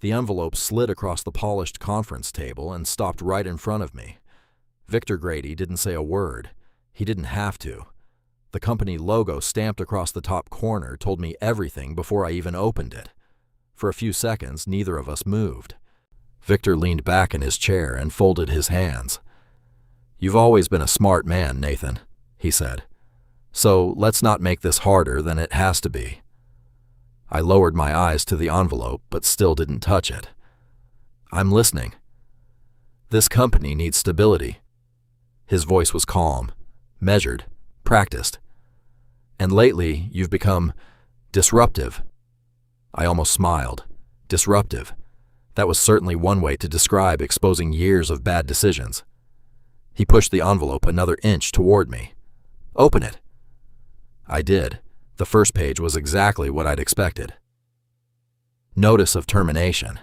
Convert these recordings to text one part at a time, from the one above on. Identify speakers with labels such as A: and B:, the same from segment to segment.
A: The envelope slid across the polished conference table and stopped right in front of me. Victor Grady didn't say a word. He didn't have to. The company logo stamped across the top corner told me everything before I even opened it. For a few seconds, neither of us moved. Victor leaned back in his chair and folded his hands. "You've always been a smart man, Nathan," he said. "So let's not make this harder than it has to be." I lowered my eyes to the envelope, but still didn't touch it. "I'm listening." "This company needs stability." His voice was calm, measured, practiced. "And lately, you've become disruptive." I almost smiled. Disruptive. That was certainly one way to describe exposing years of bad decisions. He pushed the envelope another inch toward me. "Open it." I did. The first page was exactly what I'd expected. Notice of termination.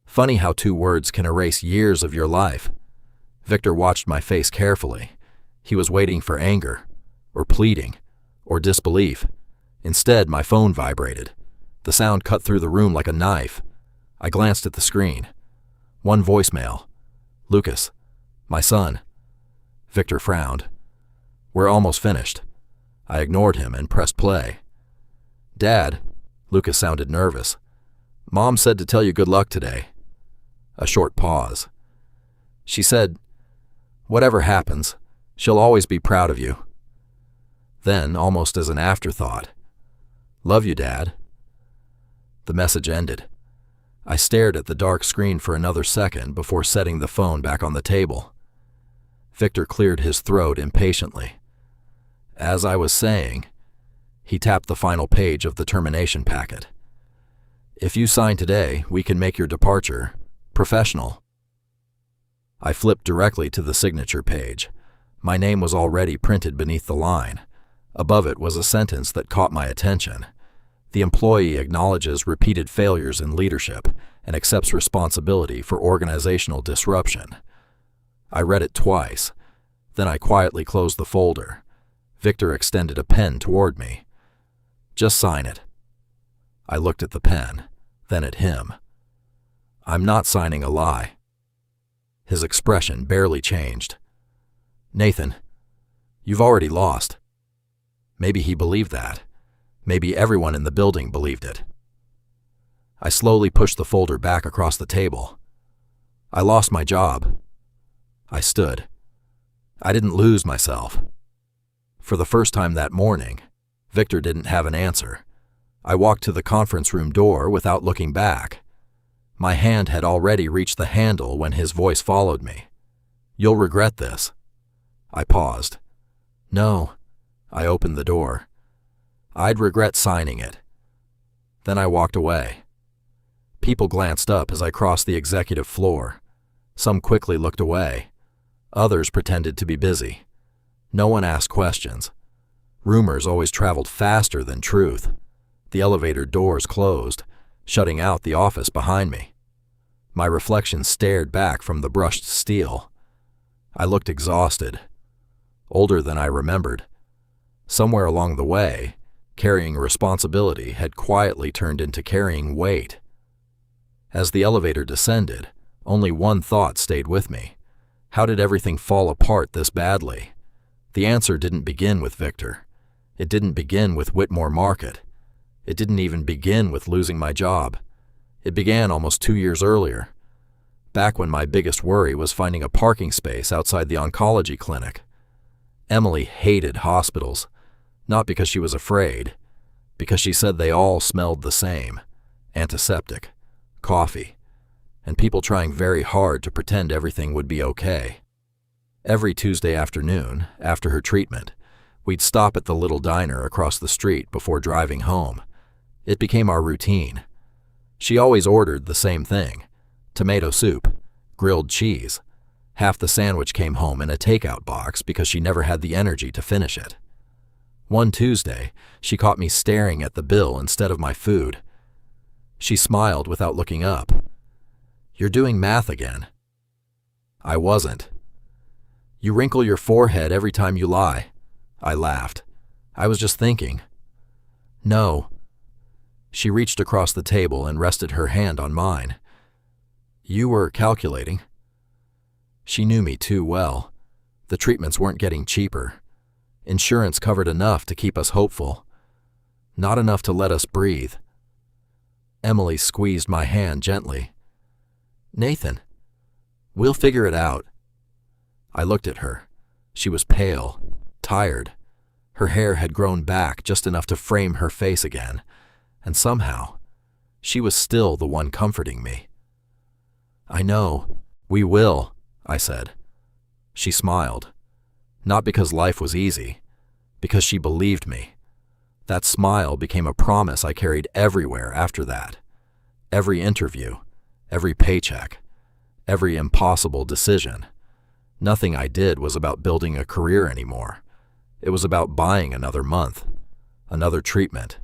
A: Funny how 2 words can erase years of your life. Victor watched my face carefully. He was waiting for anger, or pleading, or disbelief. Instead, my phone vibrated. The sound cut through the room like a knife. I glanced at the screen. 1 voicemail. "Lucas, my son." Victor frowned. "We're almost finished." I ignored him and pressed play. "Dad," Lucas sounded nervous. "Mom said to tell you good luck today." A short pause. "She said, whatever happens, she'll always be proud of you." Then, almost as an afterthought, "Love you, Dad." The message ended. I stared at the dark screen for another second before setting the phone back on the table. Victor cleared his throat impatiently. As I was saying, he tapped the final page of the termination packet. "If you sign today, we can make your departure professional." I flipped directly to the signature page. My name was already printed beneath the line. Above it was a sentence that caught my attention. The employee acknowledges repeated failures in leadership and accepts responsibility for organizational disruption. I read it twice. Then I quietly closed the folder. Victor extended a pen toward me. "Just sign it." I looked at the pen, then at him. "I'm not signing a lie." His expression barely changed. "Nathan, you've already lost." Maybe he believed that. Maybe everyone in the building believed it. I slowly pushed the folder back across the table. "I lost my job." I stood. I didn't lose myself. For the first time that morning, Victor didn't have an answer. I walked to the conference room door without looking back. My hand had already reached the handle when his voice followed me. "You'll regret this." I paused. "No." I opened the door. "I'd regret signing it." Then I walked away. People glanced up as I crossed the executive floor. Some quickly looked away. Others pretended to be busy. No one asked questions. Rumors always traveled faster than truth. The elevator doors closed, shutting out the office behind me. My reflection stared back from the brushed steel. I looked exhausted, older than I remembered. Somewhere along the way, carrying responsibility had quietly turned into carrying weight. As the elevator descended, only one thought stayed with me. How did everything fall apart this badly? The answer didn't begin with Victor. It didn't begin with Whitmore Market. It didn't even begin with losing my job. It began almost 2 years earlier, back when my biggest worry was finding a parking space outside the oncology clinic. Emily hated hospitals, not because she was afraid, because she said they all smelled the same: antiseptic, coffee, and people trying very hard to pretend everything would be okay. Every Tuesday afternoon, after her treatment, we'd stop at the little diner across the street before driving home. It became our routine. She always ordered the same thing: tomato soup, grilled cheese. Half the sandwich came home in a takeout box because she never had the energy to finish it. One Tuesday, she caught me staring at the bill instead of my food. She smiled without looking up. "You're doing math again." I wasn't. "You wrinkle your forehead every time you lie." I laughed. "I was just thinking." "No." She reached across the table and rested her hand on mine. You were calculating. She knew me too well. The treatments weren't getting cheaper. Insurance covered enough to keep us hopeful, not enough to let us breathe. Emily squeezed my hand gently. Nathan, we'll figure it out. I looked at her. She was pale, tired. Her hair had grown back just enough to frame her face again, and somehow, she was still the one comforting me. I know, we will, I said. She smiled. Not because life was easy, because she believed me. That smile became a promise I carried everywhere after that. Every interview, every paycheck, every impossible decision. Nothing I did was about building a career anymore. It was about buying another month, another treatment,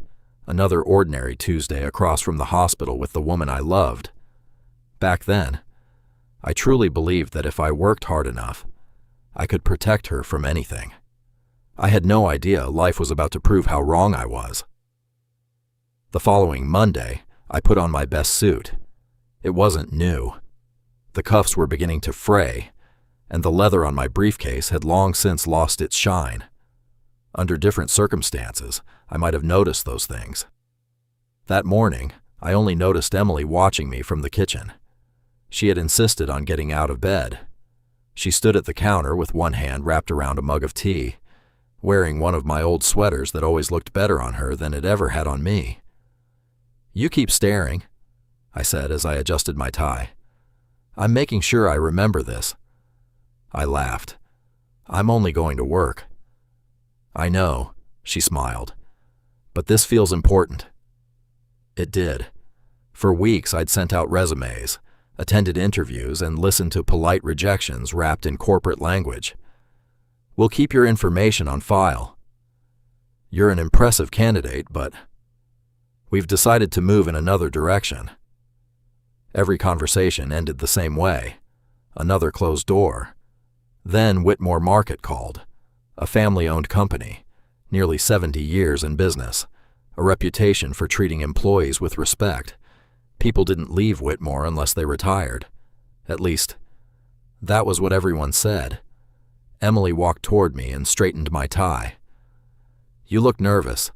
A: another ordinary Tuesday across from the hospital with the woman I loved. Back then, I truly believed that if I worked hard enough, I could protect her from anything. I had no idea life was about to prove how wrong I was. The following Monday, I put on my best suit. It wasn't new. The cuffs were beginning to fray, and the leather on my briefcase had long since lost its shine. Under different circumstances, I might have noticed those things. That morning, I only noticed Emily watching me from the kitchen. She had insisted on getting out of bed. She stood at the counter with one hand wrapped around a mug of tea, wearing one of my old sweaters that always looked better on her than it ever had on me. You keep staring, I said as I adjusted my tie. I'm making sure I remember this. I laughed. I'm only going to work. I know, she smiled, but this feels important. It did. For weeks I'd sent out resumes, attended interviews, and listened to polite rejections wrapped in corporate language. We'll keep your information on file. You're an impressive candidate, but we've decided to move in another direction. Every conversation ended the same way. Another closed door. Then Whitmore Market called, a family-owned company, nearly 70 years in business, a reputation for treating employees with respect. People didn't leave Whitmore unless they retired. At least, that was what everyone said. Emily walked toward me and straightened my tie. You look nervous.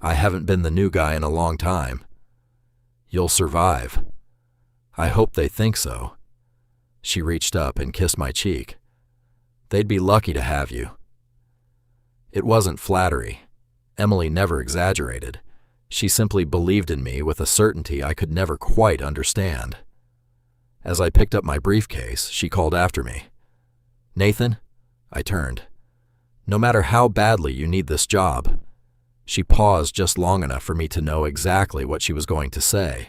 A: I haven't been the new guy in a long time. You'll survive. I hope they think so. She reached up and kissed my cheek. They'd be lucky to have you. It wasn't flattery. Emily never exaggerated. She simply believed in me with a certainty I could never quite understand. As I picked up my briefcase, she called after me. Nathan? I turned. No matter how badly you need this job. She paused just long enough for me to know exactly what she was going to say.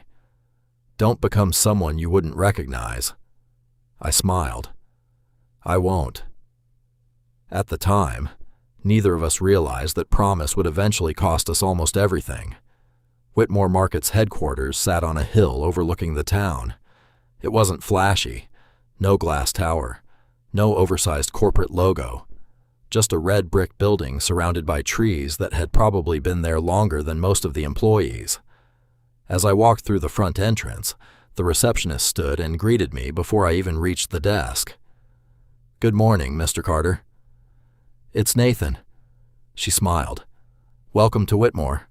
A: Don't become someone you wouldn't recognize. I smiled. I won't. At the time, neither of us realized that promise would eventually cost us almost everything. Whitmore Market's headquarters sat on a hill overlooking the town. It wasn't flashy, no glass tower, no oversized corporate logo, just a red brick building surrounded by trees that had probably been there longer than most of the employees. As I walked through the front entrance, the receptionist stood and greeted me before I even reached the desk. Good morning, Mr. Carter. It's Nathan. She smiled. Welcome to Whitmore.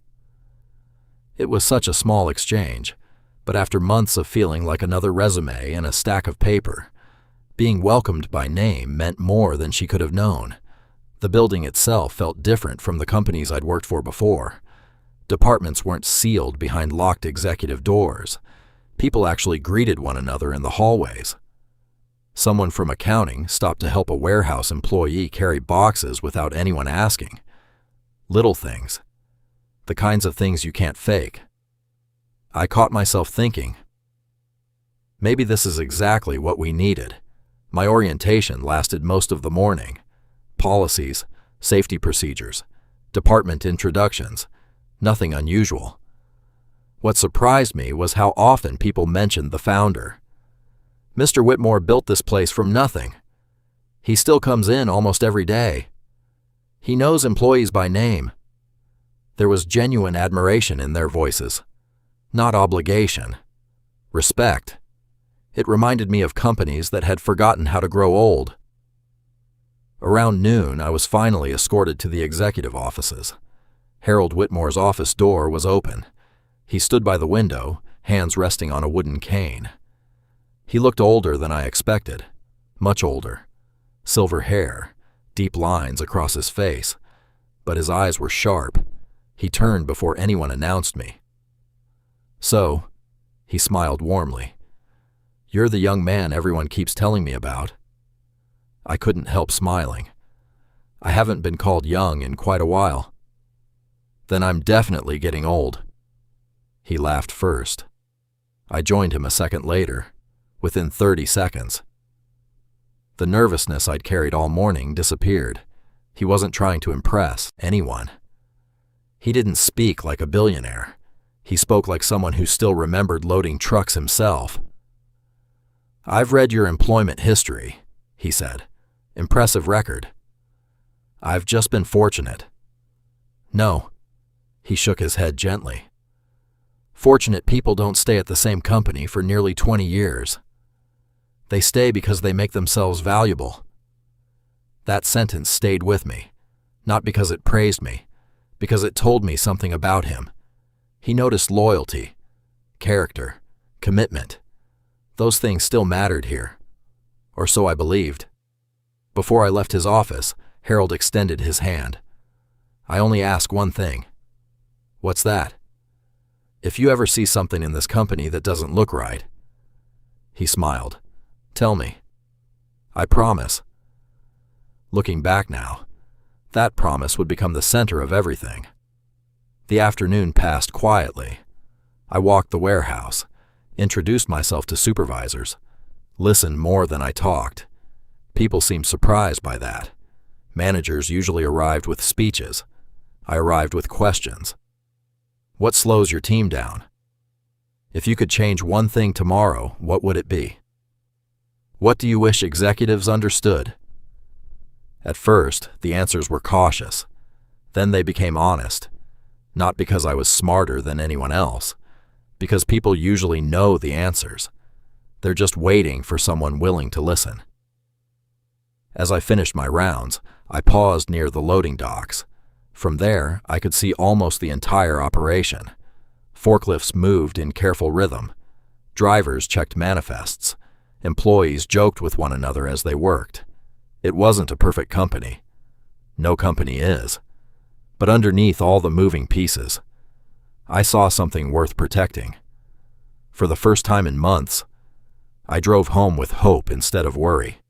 A: It was such a small exchange, but after months of feeling like another resume and a stack of paper, being welcomed by name meant more than she could have known. The building itself felt different from the companies I'd worked for before. Departments weren't sealed behind locked executive doors. People actually greeted one another in the hallways. Someone from accounting stopped to help a warehouse employee carry boxes without anyone asking. Little things. The kinds of things you can't fake. I caught myself thinking, maybe this is exactly what we needed. My orientation lasted most of the morning. Policies, safety procedures, department introductions, nothing unusual. What surprised me was how often people mentioned the founder. Mr. Whitmore built this place from nothing. He still comes in almost every day. He knows employees by name. There was genuine admiration in their voices. Not obligation. Respect. It reminded me of companies that had forgotten how to grow old. Around noon, I was finally escorted to the executive offices. Harold Whitmore's office door was open. He stood by the window, hands resting on a wooden cane. He looked older than I expected. Much older. Silver hair, deep lines across his face. But his eyes were sharp. He turned before anyone announced me. "So," he smiled warmly, "you're the young man everyone keeps telling me about." I couldn't help smiling. I haven't been called young in quite a while. Then I'm definitely getting old. He laughed first. I joined him a second later, within 30 seconds. The nervousness I'd carried all morning disappeared. He wasn't trying to impress anyone. He didn't speak like a billionaire. He spoke like someone who still remembered loading trucks himself. "I've read your employment history," he said. "Impressive record." "I've just been fortunate." "No." He shook his head gently. "Fortunate people don't stay at the same company for nearly 20 years. They stay because they make themselves valuable." That sentence stayed with me, not because it praised me, because it told me something about him. He noticed loyalty, character, commitment. Those things still mattered here, or so I believed. Before I left his office, Harold extended his hand. "I only ask one thing." "What's that?" "If you ever see something in this company that doesn't look right." He smiled. "Tell me." "I promise." Looking back now, that promise would become the center of everything. The afternoon passed quietly. I walked the warehouse, introduced myself to supervisors, listened more than I talked. People seemed surprised by that. Managers usually arrived with speeches. I arrived with questions. "What slows your team down? If you could change one thing tomorrow, what would it be? What do you wish executives understood?" At first, the answers were cautious. Then they became honest. Not because I was smarter than anyone else, because people usually know the answers. They're just waiting for someone willing to listen. As I finished my rounds, I paused near the loading docks. From there, I could see almost the entire operation. Forklifts moved in careful rhythm. Drivers checked manifests. Employees joked with one another as they worked. It wasn't a perfect company. No company is. But underneath all the moving pieces, I saw something worth protecting. For the first time in months, I drove home with hope instead of worry.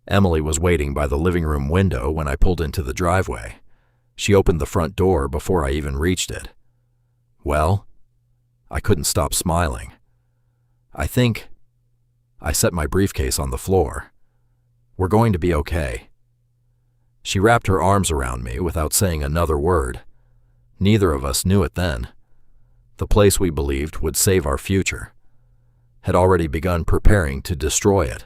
A: Emily was waiting by the living room window when I pulled into the driveway. She opened the front door before I even reached it. "Well?" I couldn't stop smiling. I set my briefcase on the floor. "We're going to be okay." She wrapped her arms around me without saying another word. Neither of us knew it then. The place we believed would save our future had already begun preparing to destroy it.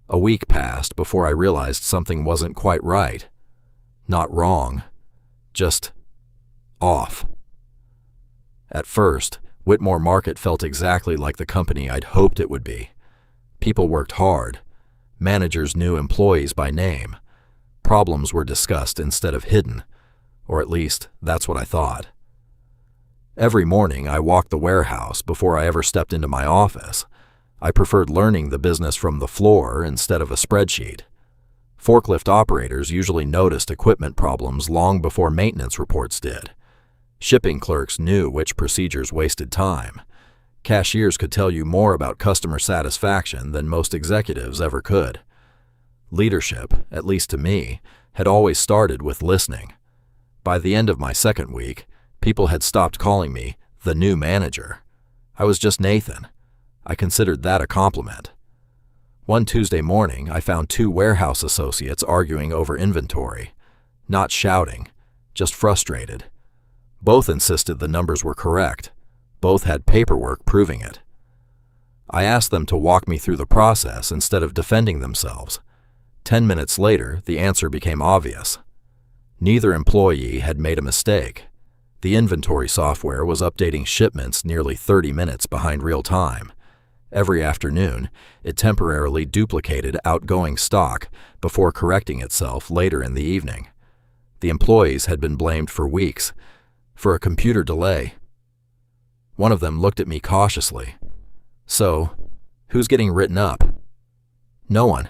A: A week passed before I realized something wasn't quite right. Not wrong, just off. At first, Whitmore Market felt exactly like the company I'd hoped it would be. People worked hard. Managers knew employees by name. Problems were discussed instead of hidden, or at least that's what I thought. Every morning I walked the warehouse before I ever stepped into my office. I preferred learning the business from the floor instead of a spreadsheet. Forklift operators usually noticed equipment problems long before maintenance reports did. Shipping clerks knew which procedures wasted time. Cashiers could tell you more about customer satisfaction than most executives ever could. Leadership, at least to me, had always started with listening. By the end of my second week, people had stopped calling me the new manager. I was just Nathan. I considered that a compliment. One Tuesday morning, I found two warehouse associates arguing over inventory. Not shouting, just frustrated. Both insisted the numbers were correct. Both had paperwork proving it. I asked them to walk me through the process instead of defending themselves. 10 minutes later, the answer became obvious. Neither employee had made a mistake. The inventory software was updating shipments nearly 30 minutes behind real time. Every afternoon, it temporarily duplicated outgoing stock before correcting itself later in the evening. The employees had been blamed for weeks for a computer delay. One of them looked at me cautiously. "So, who's getting written up?" "No one."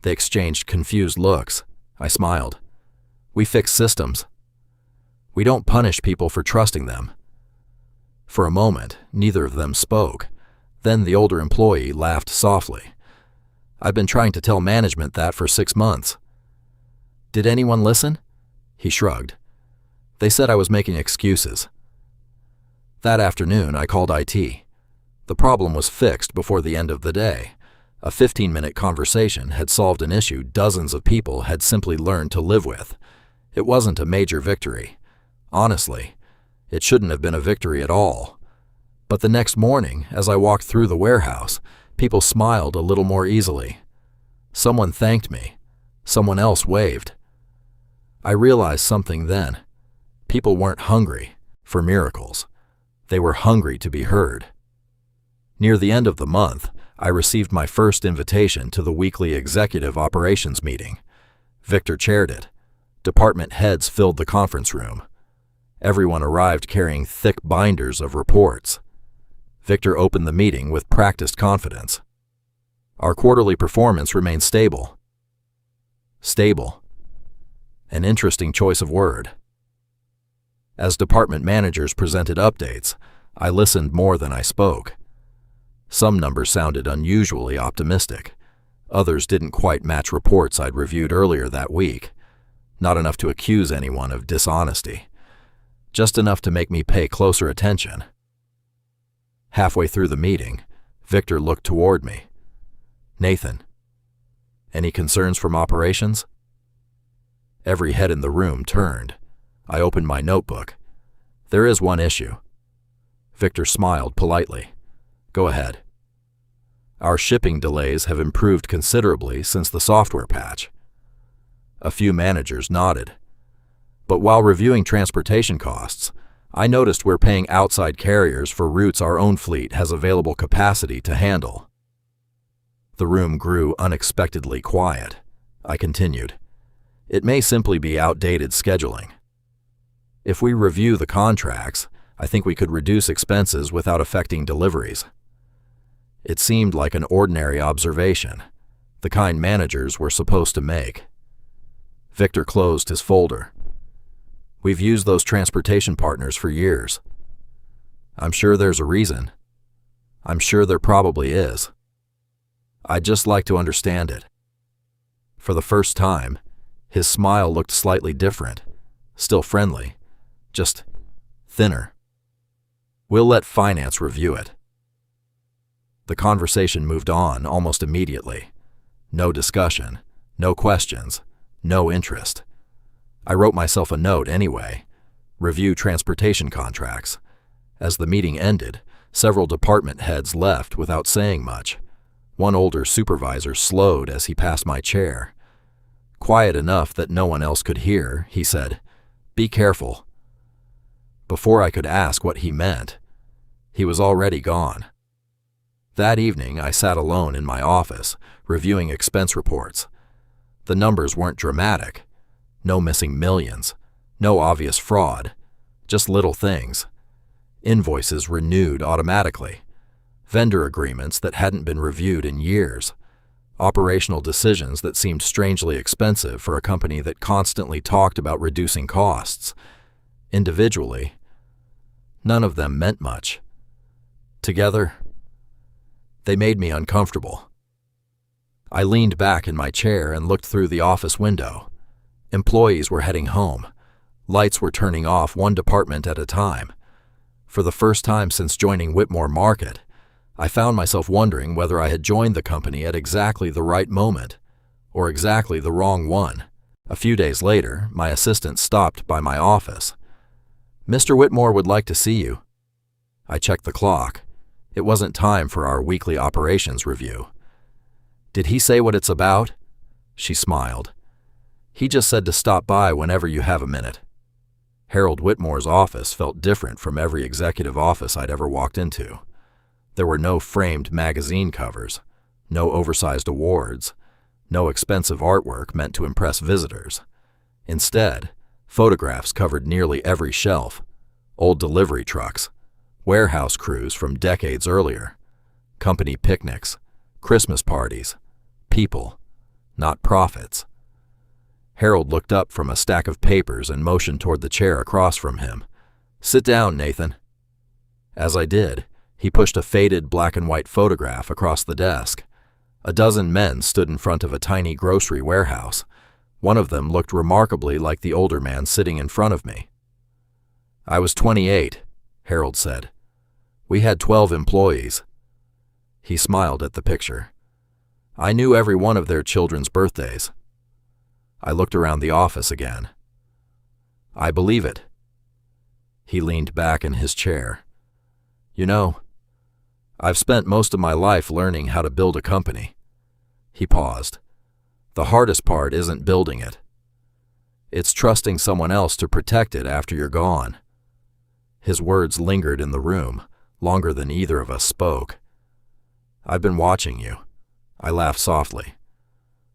A: They exchanged confused looks. I smiled. "We fix systems. We don't punish people for trusting them." For a moment, neither of them spoke. Then the older employee laughed softly. "I've been trying to tell management that for 6 months." "Did anyone listen?" He shrugged. "They said I was making excuses." That afternoon, I called IT. The problem was fixed before the end of the day. A 15-minute conversation had solved an issue dozens of people had simply learned to live with. It wasn't a major victory. Honestly, it shouldn't have been a victory at all. But the next morning, as I walked through the warehouse, people smiled a little more easily. Someone thanked me. Someone else waved. I realized something then. People weren't hungry for miracles. They were hungry to be heard. Near the end of the month, I received my first invitation to the weekly executive operations meeting. Victor chaired it. Department heads filled the conference room. Everyone arrived carrying thick binders of reports. Victor opened the meeting with practiced confidence. Our quarterly performance remained stable. Stable. An interesting choice of word. As department managers presented updates, I listened more than I spoke. Some numbers sounded unusually optimistic. Others didn't quite match reports I'd reviewed earlier that week. Not enough to accuse anyone of dishonesty. Just enough to make me pay closer attention. Halfway through the meeting, Victor looked toward me. "Nathan, any concerns from operations?" Every head in the room turned. I opened my notebook. "There is one issue." Victor smiled politely. "Go ahead." "Our shipping delays have improved considerably since the software patch." A few managers nodded. "But while reviewing transportation costs, I noticed we're paying outside carriers for routes our own fleet has available capacity to handle." The room grew unexpectedly quiet. I continued. "It may simply be outdated scheduling. If we review the contracts, I think we could reduce expenses without affecting deliveries." It seemed like an ordinary observation, the kind managers were supposed to make. Victor closed his folder. "We've used those transportation partners for years. I'm sure there's a reason. I'm sure there probably is. I'd just like to understand it." For the first time, his smile looked slightly different, still friendly, just thinner. "We'll let finance review it." The conversation moved on almost immediately. No discussion, no questions, no interest. I wrote myself a note anyway. Review transportation contracts. As the meeting ended, several department heads left without saying much. One older supervisor slowed as he passed my chair. Quiet enough that no one else could hear, he said, "Be careful." Before I could ask what he meant, he was already gone. That evening, I sat alone in my office, reviewing expense reports. The numbers weren't dramatic. No missing millions. No obvious fraud. Just little things. Invoices renewed automatically. Vendor agreements that hadn't been reviewed in years. Operational decisions that seemed strangely expensive for a company that constantly talked about reducing costs. Individually, none of them meant much. Together, they made me uncomfortable. I leaned back in my chair and looked through the office window. Employees were heading home. Lights were turning off one department at a time. For the first time since joining Whitmore Market, I found myself wondering whether I had joined the company at exactly the right moment, or exactly the wrong one. A few days later, my assistant stopped by my office. "Mr. Whitmore would like to see you." I checked the clock. It wasn't time for our weekly operations review. "Did he say what it's about?" She smiled. He just said to stop by whenever you have a minute. Harold Whitmore's office felt different from every executive office I'd ever walked into. There were no framed magazine covers, no oversized awards, no expensive artwork meant to impress visitors. Instead, photographs covered nearly every shelf, old delivery trucks, warehouse crews from decades earlier, company picnics, Christmas parties, people, not profits. Harold looked up from a stack of papers and motioned toward the chair across from him. "Sit down, Nathan." As I did, he pushed a faded black and white photograph across the desk. A dozen men stood in front of a tiny grocery warehouse. One of them looked remarkably like the older man sitting in front of me. "I was 28, Harold said. "We had 12 employees." He smiled at the picture. "I knew every one of their children's birthdays." I looked around the office again. "I believe it." He leaned back in his chair. "You know, I've spent most of my life learning how to build a company." He paused. "The hardest part isn't building it. It's trusting someone else to protect it after you're gone." His words lingered in the room, longer than either of us spoke. "I've been watching you." I laughed softly.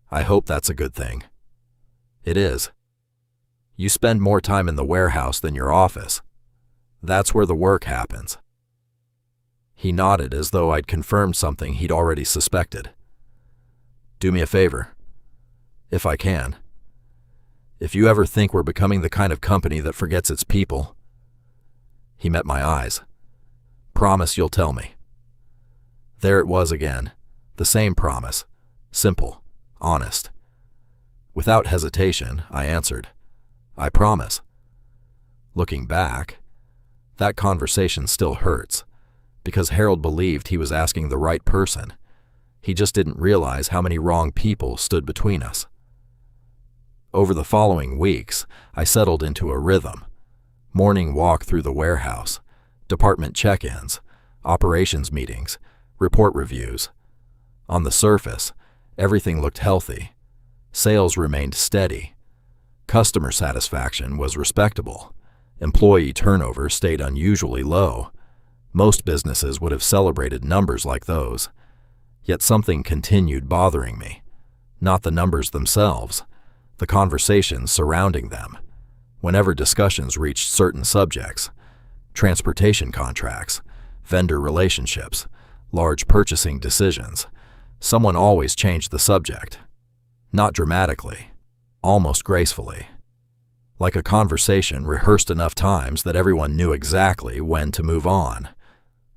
A: "I hope that's a good thing." "It is. You spend more time in the warehouse than your office. That's where the work happens." He nodded as though I'd confirmed something he'd already suspected. "Do me a favor, if I can. If you ever think we're becoming the kind of company that forgets its people," he met my eyes, "promise you'll tell me." There it was again, the same promise, simple, honest. Without hesitation, I answered, "I promise." Looking back, that conversation still hurts, because Harold believed he was asking the right person. He just didn't realize how many wrong people stood between us. Over the following weeks, I settled into a rhythm. Morning walk through the warehouse, department check-ins, operations meetings, report reviews. On the surface, everything looked healthy. Sales remained steady. Customer satisfaction was respectable. Employee turnover stayed unusually low. Most businesses would have celebrated numbers like those. Yet something continued bothering me. Not the numbers themselves, the conversations surrounding them. Whenever discussions reached certain subjects, transportation contracts, vendor relationships, large purchasing decisions, someone always changed the subject. Not dramatically, almost gracefully. Like a conversation rehearsed enough times that everyone knew exactly when to move on.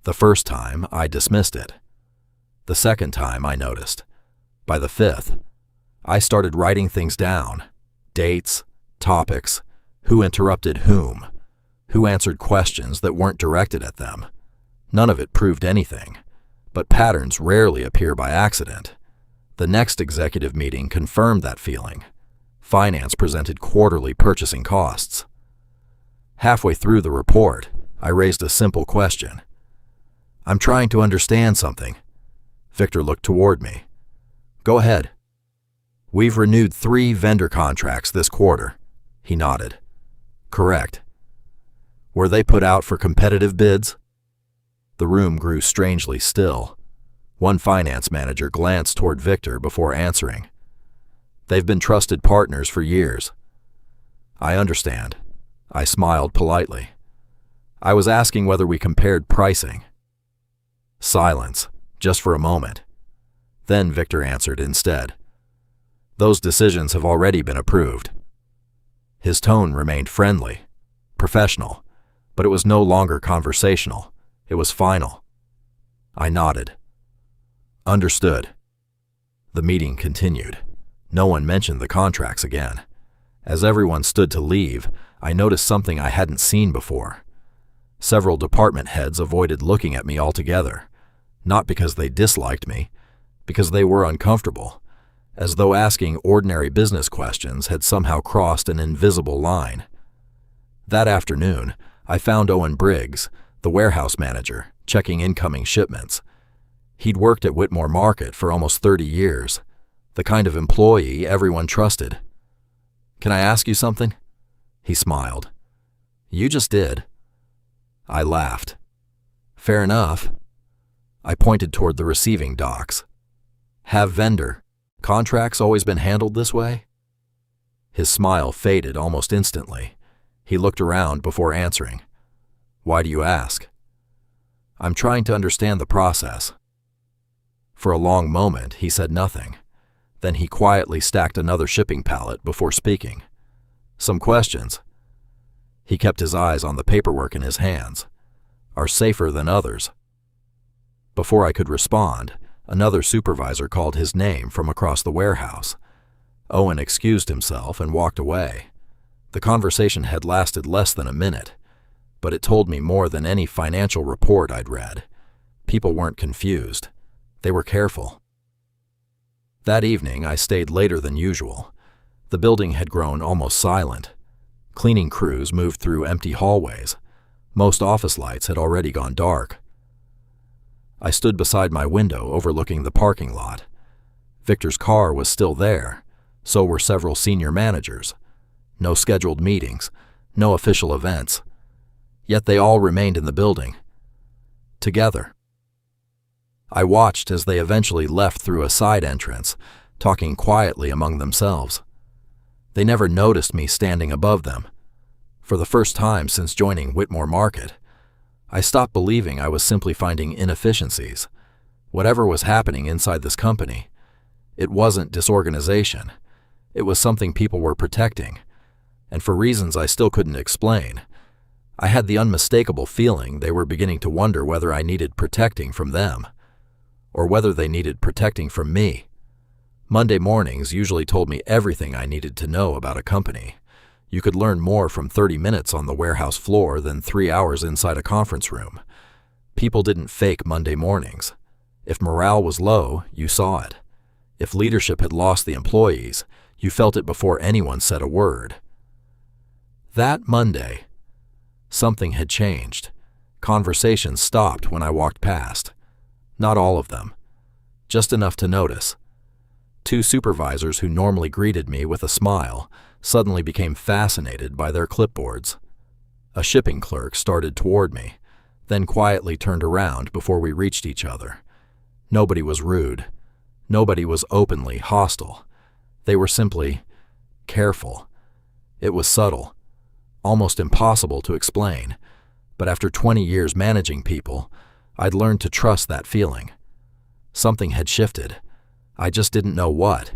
A: The first time, I dismissed it. The second time, I noticed. By the fifth, I started writing things down. Dates, topics, who interrupted whom, who answered questions that weren't directed at them. None of it proved anything, but patterns rarely appear by accident. The next executive meeting confirmed that feeling. Finance presented quarterly purchasing costs. Halfway through the report, I raised a simple question. "I'm trying to understand something." Victor looked toward me. "Go ahead." "We've renewed 3 vendor contracts this quarter." He nodded. "Correct." "Were they put out for competitive bids?" The room grew strangely still. One finance manager glanced toward Victor before answering. "They've been trusted partners for years." "I understand." I smiled politely. "I was asking whether we compared pricing." Silence, just for a moment. Then Victor answered instead. "Those decisions have already been approved." His tone remained friendly, professional, but it was no longer conversational. It was final. I nodded. "Understood." The meeting continued. No one mentioned the contracts again. As everyone stood to leave, I noticed something I hadn't seen before. Several department heads avoided looking at me altogether, not because they disliked me, because they were uncomfortable, as though asking ordinary business questions had somehow crossed an invisible line. That afternoon, I found Owen Briggs, the warehouse manager, checking incoming shipments. He'd worked at Whitmore Market for almost 30 years, the kind of employee everyone trusted. Can I ask you something? He smiled. You just did. I laughed. Fair enough. I pointed toward the receiving docks. Have vendor contracts always been handled this way? His smile faded almost instantly. He looked around before answering. Why do you ask? I'm trying to understand the process. For a long moment, he said nothing. Then he quietly stacked another shipping pallet before speaking. Some questions. He kept his eyes on the paperwork in his hands. Are safer than others. Before I could respond, another supervisor called his name from across the warehouse. Owen excused himself and walked away. The conversation had lasted less than a minute, but it told me more than any financial report I'd read. People weren't confused. They were careful. That evening, I stayed later than usual. The building had grown almost silent. Cleaning crews moved through empty hallways. Most office lights had already gone dark. I stood beside my window overlooking the parking lot. Victor's car was still there. So were several senior managers. No scheduled meetings, no official events. Yet they all remained in the building. Together. I watched as they eventually left through a side entrance, talking quietly among themselves. They never noticed me standing above them. For the first time since joining Whitmore Market, I stopped believing I was simply finding inefficiencies. Whatever was happening inside this company, it wasn't disorganization. It was something people were protecting, and for reasons I still couldn't explain. I had the unmistakable feeling they were beginning to wonder whether I needed protecting from them, or whether they needed protecting from me. Monday mornings usually told me everything I needed to know about a company. You could learn more from 30 minutes on the warehouse floor than 3 hours inside a conference room. People didn't fake Monday mornings. If morale was low, you saw it. If leadership had lost the employees, you felt it before anyone said a word. That Monday, something had changed. Conversations stopped when I walked past. Not all of them. Just enough to notice. 2 supervisors who normally greeted me with a smile suddenly became fascinated by their clipboards. A shipping clerk started toward me, then quietly turned around before we reached each other. Nobody was rude. Nobody was openly hostile. They were simply careful. It was subtle, almost impossible to explain, but after 20 years managing people, I'd learned to trust that feeling. Something had shifted. I just didn't know what.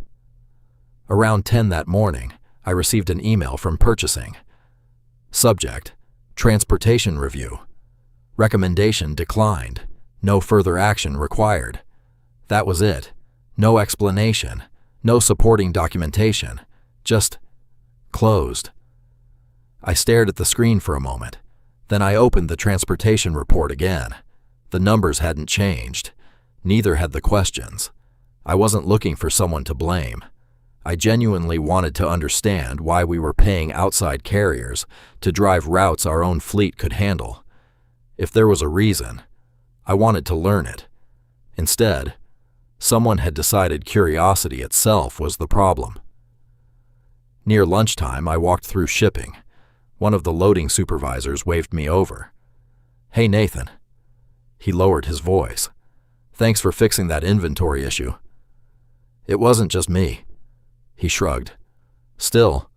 A: Around 10 that morning, I received an email from purchasing. Subject: Transportation Review. Recommendation declined. No further action required. That was it. No explanation. No supporting documentation. Just closed. I stared at the screen for a moment. Then I opened the transportation report again. The numbers hadn't changed. Neither had the questions. I wasn't looking for someone to blame. I genuinely wanted to understand why we were paying outside carriers to drive routes our own fleet could handle. If there was a reason, I wanted to learn it. Instead, someone had decided curiosity itself was the problem. Near lunchtime, I walked through shipping. One of the loading supervisors waved me over. "Hey, Nathan." He lowered his voice. "Thanks for fixing that inventory issue." "It wasn't just me." He shrugged. "Still,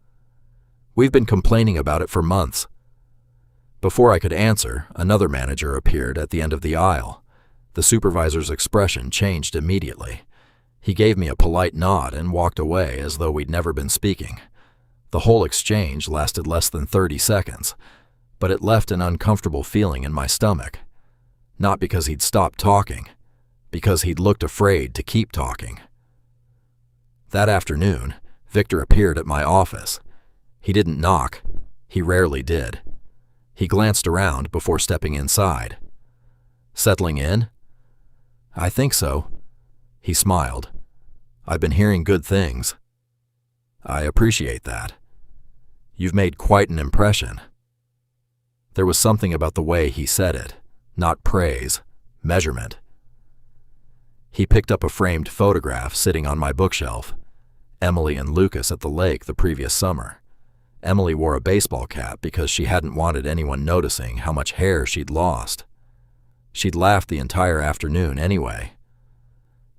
A: we've been complaining about it for months." Before I could answer, another manager appeared at the end of the aisle. The supervisor's expression changed immediately. He gave me a polite nod and walked away as though we'd never been speaking. The whole exchange lasted less than 30 seconds, but it left an uncomfortable feeling in my stomach. Not because he'd stopped talking, because he'd looked afraid to keep talking. That afternoon, Victor appeared at my office. He didn't knock. He rarely did. He glanced around before stepping inside. "Settling in?" "I think so." He smiled. "I've been hearing good things." "I appreciate that. You've made quite an impression." There was something about the way he said it, not praise, measurement. He picked up a framed photograph sitting on my bookshelf. Emily and Lucas at the lake the previous summer. Emily wore a baseball cap because she hadn't wanted anyone noticing how much hair she'd lost. She'd laughed the entire afternoon anyway.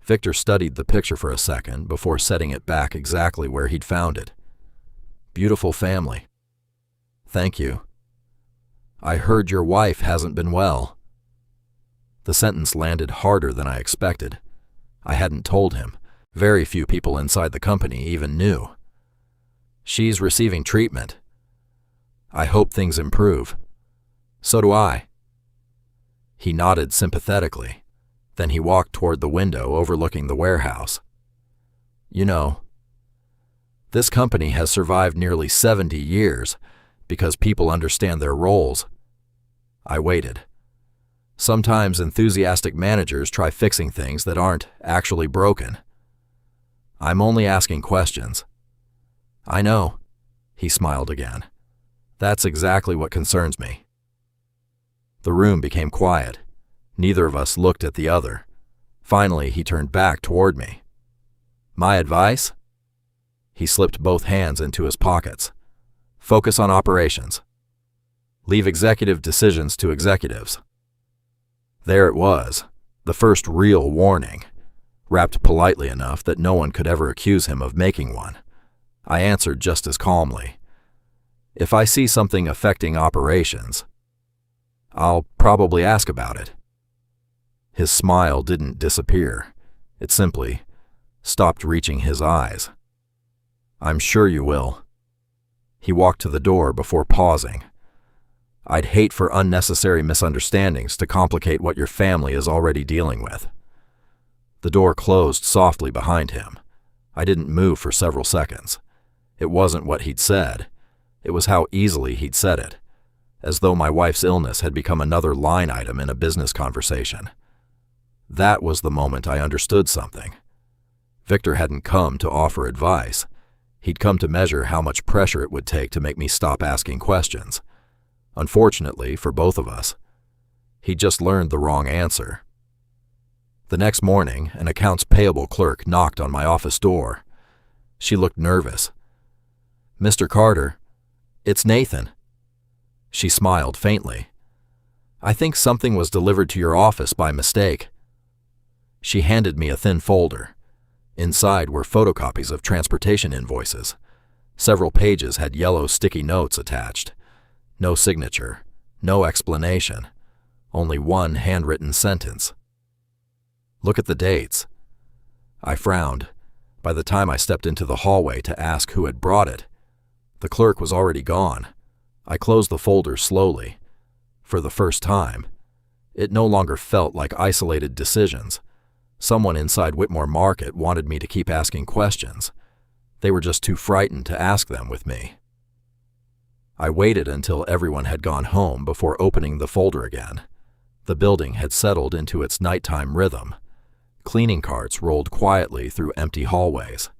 A: Victor studied the picture for a second before setting it back exactly where he'd found it. Beautiful family. Thank you. I heard your wife hasn't been well. The sentence landed harder than I expected. I hadn't told him. Very few people inside the company even knew. She's receiving treatment. I hope things improve. So do I. He nodded sympathetically. Then he walked toward the window overlooking the warehouse. You know, this company has survived nearly 70 years because people understand their roles. I waited. Sometimes enthusiastic managers try fixing things that aren't actually broken. I'm only asking questions. I know, he smiled again. That's exactly what concerns me. The room became quiet. Neither of us looked at the other. Finally, he turned back toward me. My advice? He slipped both hands into his pockets. Focus on operations. Leave executive decisions to executives. There it was, the first real warning, wrapped politely enough that no one could ever accuse him of making one. I answered just as calmly. If I see something affecting operations, I'll probably ask about it. His smile didn't disappear. It simply stopped reaching his eyes. I'm sure you will. He walked to the door before pausing. I'd hate for unnecessary misunderstandings to complicate what your family is already dealing with. The door closed softly behind him. I didn't move for several seconds. It wasn't what he'd said. It was how easily he'd said it, as though my wife's illness had become another line item in a business conversation. That was the moment I understood something. Victor hadn't come to offer advice. He'd come to measure how much pressure it would take to make me stop asking questions. Unfortunately for both of us, he'd just learned the wrong answer. The next morning, an accounts payable clerk knocked on my office door. She looked nervous. Mr. Carter, it's Nathan. She smiled faintly. I think something was delivered to your office by mistake. She handed me a thin folder. Inside were photocopies of transportation invoices. Several pages had yellow sticky notes attached. No signature, no explanation, only one handwritten sentence. Look at the dates. I frowned. By the time I stepped into the hallway to ask who had brought it, the clerk was already gone. I closed the folder slowly. For the first time, it no longer felt like isolated decisions. Someone inside Whitmore Market wanted me to keep asking questions. They were just too frightened to ask them with me. I waited until everyone had gone home before opening the folder again. The building had settled into its nighttime rhythm. Cleaning carts rolled quietly through empty hallways.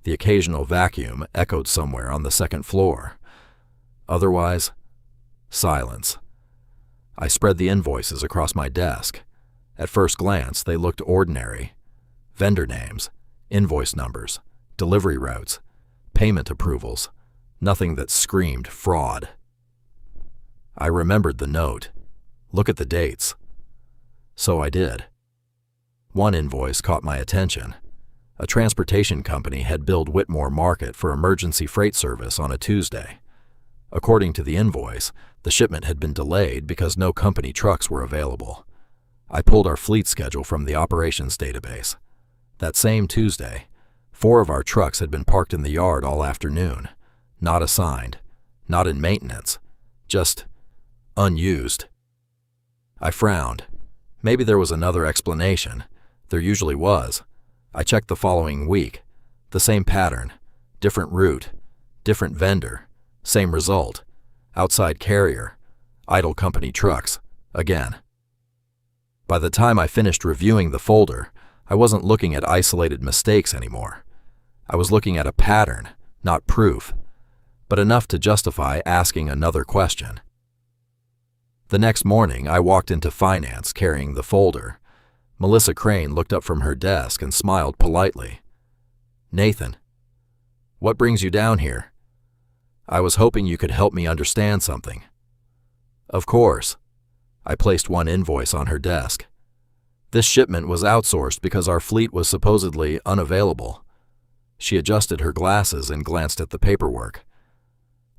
A: The occasional vacuum echoed somewhere on the second floor. Otherwise, silence. I spread the invoices across my desk. At first glance, they looked ordinary. Vendor names, invoice numbers, delivery routes, payment approvals. Nothing that screamed fraud. I remembered the note. Look at the dates. So I did. One invoice caught my attention. A transportation company had billed Whitmore Market for emergency freight service on a Tuesday. According to the invoice, the shipment had been delayed because no company trucks were available. I pulled our fleet schedule from the operations database. That same Tuesday, 4 of our trucks had been parked in the yard all afternoon. Not assigned, not in maintenance, just unused. I frowned. Maybe there was another explanation. There usually was. I checked the following week. The same pattern, different route, different vendor, same result. Outside carrier, idle company trucks, again. By the time I finished reviewing the folder, I wasn't looking at isolated mistakes anymore. I was looking at a pattern, not proof, but enough to justify asking another question. The next morning, I walked into finance carrying the folder. Melissa Crane looked up from her desk and smiled politely. Nathan, What brings you down here? I was hoping you could help me understand something. Of course. I placed one invoice on her desk. This shipment was outsourced because our fleet was supposedly unavailable. She adjusted her glasses and glanced at the paperwork.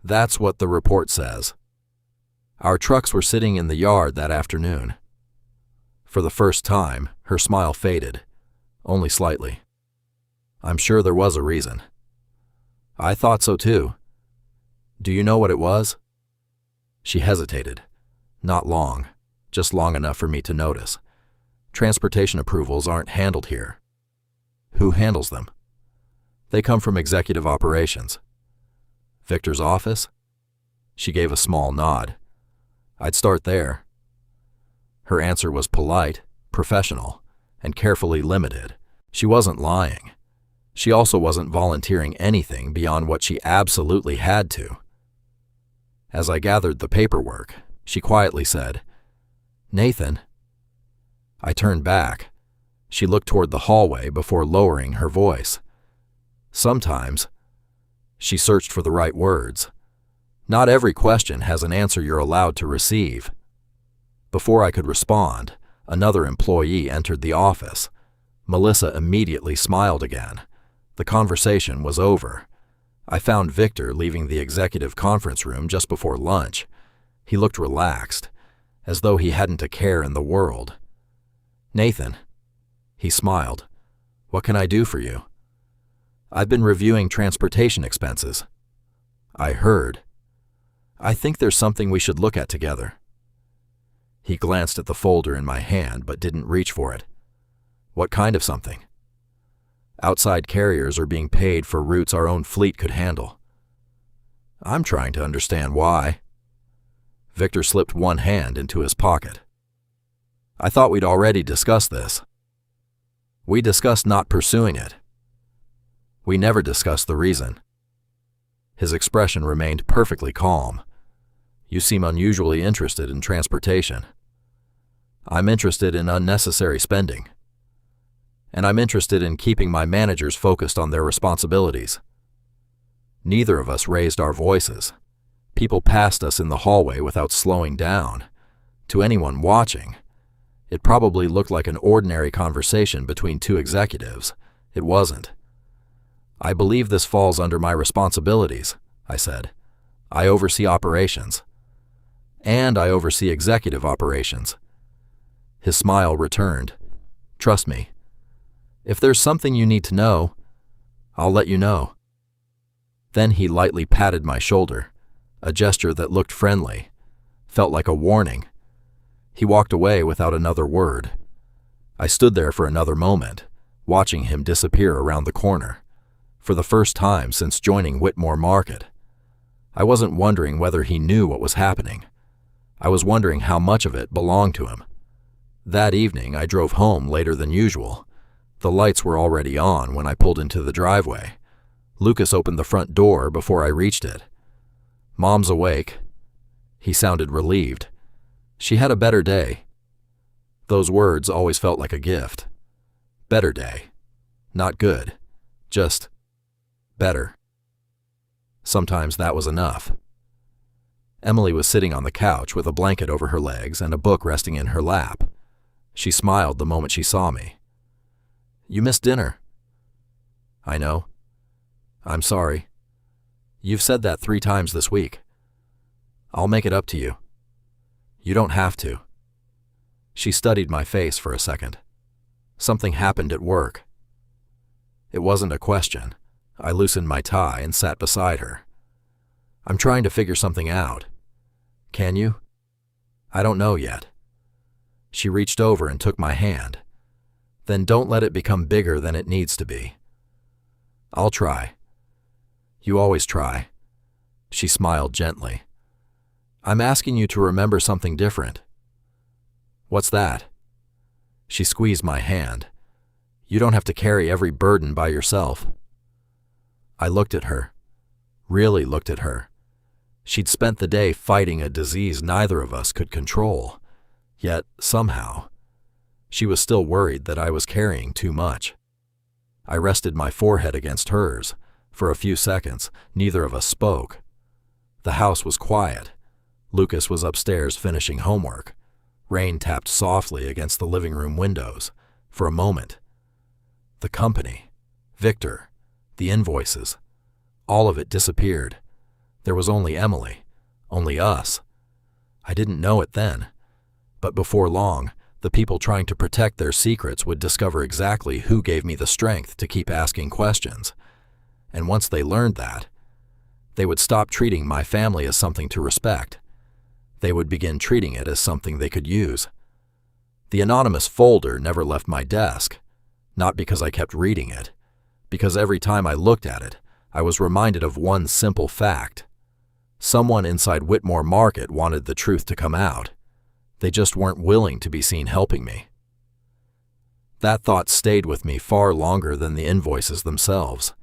A: That's what the report says. Our trucks were sitting in the yard that afternoon. For the first time, her smile faded, only slightly. I'm sure there was a reason. I thought so too. Do you know what it was? She hesitated. Not long, just long enough for me to notice. Transportation approvals aren't handled here. Who handles them? They come from executive operations. Victor's office? She gave a small nod. I'd start there. Her answer was polite, professional, and carefully limited. She wasn't lying. She also wasn't volunteering anything beyond what she absolutely had to. As I gathered the paperwork, she quietly said, "Nathan." I turned back. She looked toward the hallway before lowering her voice. Sometimes, she searched for the right words. Not every question has an answer you're allowed to receive. Before I could respond, another employee entered the office. Melissa immediately smiled again. The conversation was over. I found Victor leaving the executive conference room just before lunch. He looked relaxed, as though he hadn't a care in the world. "Nathan," he smiled, "what can I do for you?" "I've been reviewing transportation expenses." I heard. "I think there's something we should look at together." He glanced at the folder in my hand but didn't reach for it. "What kind of something?" "Outside carriers are being paid for routes our own fleet could handle." I'm trying to understand why. Victor slipped one hand into his pocket. "I thought we'd already discussed this." "We discussed not pursuing it." "We never discussed the reason." His expression remained perfectly calm. "You seem unusually interested in transportation." "I'm interested in unnecessary spending. And I'm interested in keeping my managers focused on their responsibilities." Neither of us raised our voices. People passed us in the hallway without slowing down. To anyone watching, it probably looked like an ordinary conversation between two executives. It wasn't. "I believe this falls under my responsibilities," I said. "I oversee operations. And I oversee executive operations." His smile returned. "Trust me. If there's something you need to know, I'll let you know." Then he lightly patted my shoulder, a gesture that looked friendly, felt like a warning. He walked away without another word. I stood there for another moment, watching him disappear around the corner. For the first time since joining Whitmore Market, I wasn't wondering whether he knew what was happening. I was wondering how much of it belonged to him. That evening, I drove home later than usual. The lights were already on when I pulled into the driveway. Lucas opened the front door before I reached it. "Mom's awake." He sounded relieved. She had a better day. Those words always felt like a gift. Better day. Not good. Just better. Sometimes that was enough. Emily was sitting on the couch with a blanket over her legs and a book resting in her lap. She smiled the moment she saw me. "You missed dinner." "I know. I'm sorry. You've said that 3 times this week. I'll make it up to you." "You don't have to." She studied my face for a second. "Something happened at work." It wasn't a question. I loosened my tie and sat beside her. "I'm trying to figure something out. Can you?" "I don't know yet." She reached over and took my hand. "Then don't let it become bigger than it needs to be." "I'll try." "You always try." She smiled gently. "I'm asking you to remember something different." "What's that?" She squeezed my hand. "You don't have to carry every burden by yourself." I looked at her. Really looked at her. She'd spent the day fighting a disease neither of us could control. Yet, somehow, she was still worried that I was carrying too much. I rested my forehead against hers, For a few seconds, neither of us spoke. The house was quiet. Lucas was upstairs finishing homework. Rain tapped softly against the living room windows. For a moment. The company, Victor, the invoices, all of it disappeared. There was only Emily, only us. I didn't know it then, but before long, the people trying to protect their secrets would discover exactly who gave me the strength to keep asking questions. And once they learned that, they would stop treating my family as something to respect. They would begin treating it as something they could use. The anonymous folder never left my desk, not because I kept reading it, because every time I looked at it, I was reminded of one simple fact. Someone inside Whitmore Market wanted the truth to come out. They just weren't willing to be seen helping me. That thought stayed with me far longer than the invoices themselves.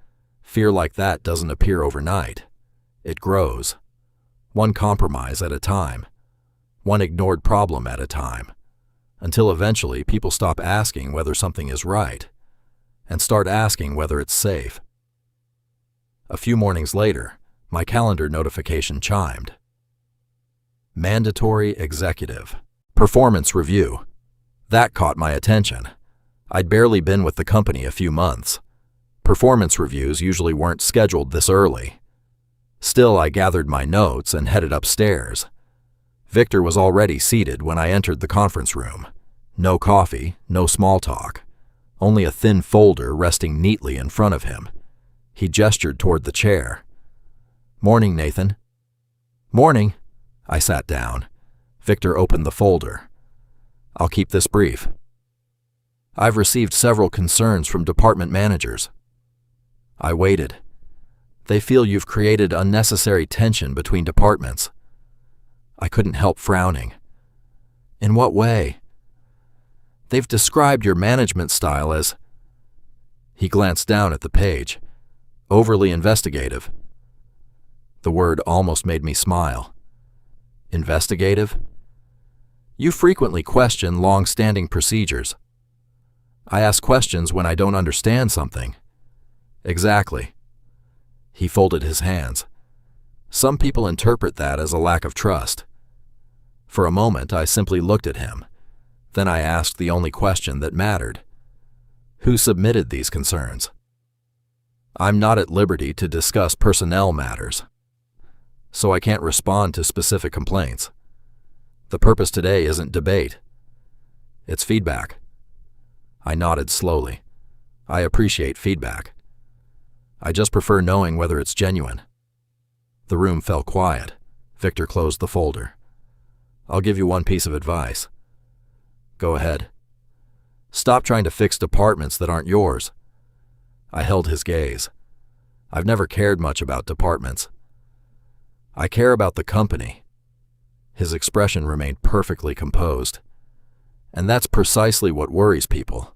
A: Fear like that doesn't appear overnight. It grows. One compromise at a time. One ignored problem at a time. Until eventually people stop asking whether something is right and start asking whether it's safe. A few mornings later, my calendar notification chimed. Mandatory executive. Performance review. That caught my attention. I'd barely been with the company a few months. Performance reviews usually weren't scheduled this early. Still, I gathered my notes and headed upstairs. Victor was already seated when I entered the conference room. No coffee, no small talk. Only a thin folder resting neatly in front of him. He gestured toward the chair. "Morning, Nathan." "Morning." I sat down. Victor opened the folder. "I'll keep this brief. I've received several concerns from department managers." I waited. "They feel you've created unnecessary tension between departments." I couldn't help frowning. "In what way?" "They've described your management style as..." He glanced down at the page. "Overly investigative." The word almost made me smile. Investigative? You frequently question long-standing procedures. I ask questions when I don't understand something. Exactly. He folded his hands. Some people interpret that as a lack of trust. For a moment, I simply looked at him. Then I asked the only question that mattered. Who submitted these concerns? I'm not at liberty to discuss personnel matters, so I can't respond to specific complaints. The purpose today isn't debate. It's feedback. I nodded slowly. I appreciate feedback. I just prefer knowing whether it's genuine. The room fell quiet. Victor closed the folder. I'll give you one piece of advice. Go ahead. Stop trying to fix departments that aren't yours. I held his gaze. I've never cared much about departments. I care about the company. His expression remained perfectly composed. And that's precisely what worries people.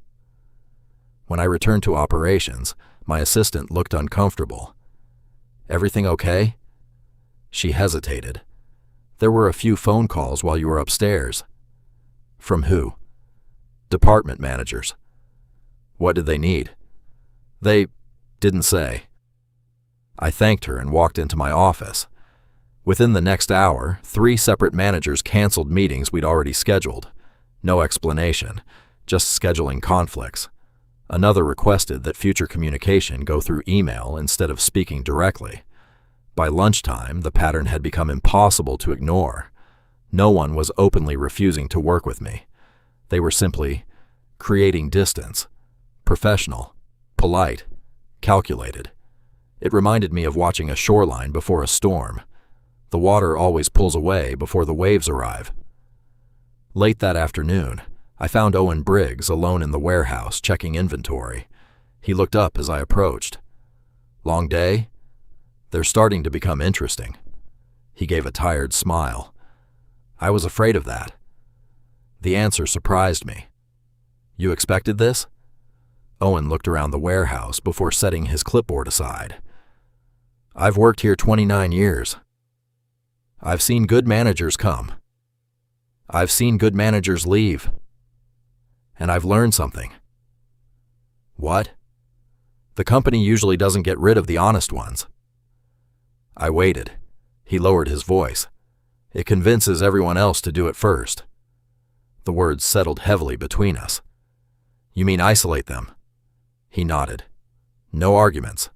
A: When I returned to operations, my assistant looked uncomfortable. Everything okay? She hesitated. There were a few phone calls while you were upstairs. From who? Department managers. What did they need? They didn't say. I thanked her and walked into my office. Within the next hour, 3 separate managers canceled meetings we'd already scheduled. No explanation, just scheduling conflicts. Another requested that future communication go through email instead of speaking directly. By lunchtime, the pattern had become impossible to ignore. No one was openly refusing to work with me. They were simply creating distance. Professional, polite, calculated. It reminded me of watching a shoreline before a storm. The water always pulls away before the waves arrive. Late that afternoon, I found Owen Briggs alone in the warehouse checking inventory. He looked up as I approached. Long day? They're starting to become interesting. He gave a tired smile. I was afraid of that. The answer surprised me. You expected this? Owen looked around the warehouse before setting his clipboard aside. I've worked here 29 years. I've seen good managers come. I've seen good managers leave. And I've learned something. What? The The company usually doesn't get rid of the honest ones." I waited. He lowered his voice. "It convinces everyone else to do it first." The words settled heavily between us. "You mean isolate them?" He nodded. "No arguments.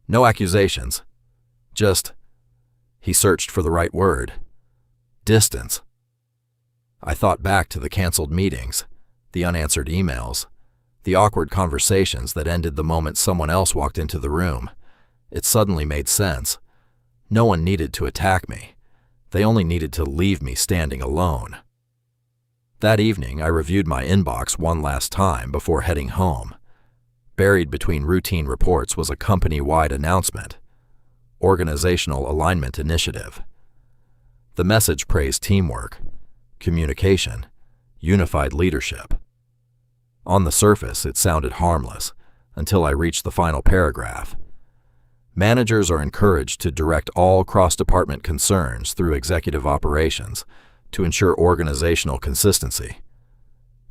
A: No accusations. Just," he searched for the right word, "distance." I thought back to the canceled meetings, the unanswered emails, the awkward conversations that ended the moment someone else walked into the room. It suddenly made sense. No one needed to attack me. They only needed to leave me standing alone. That evening, I reviewed my inbox one last time before heading home. Buried between routine reports was a company-wide announcement. Organizational Alignment Initiative. The message praised teamwork, communication, unified leadership. On the surface, it sounded harmless, until I reached the final paragraph. Managers are encouraged to direct all cross-department concerns through executive operations to ensure organizational consistency.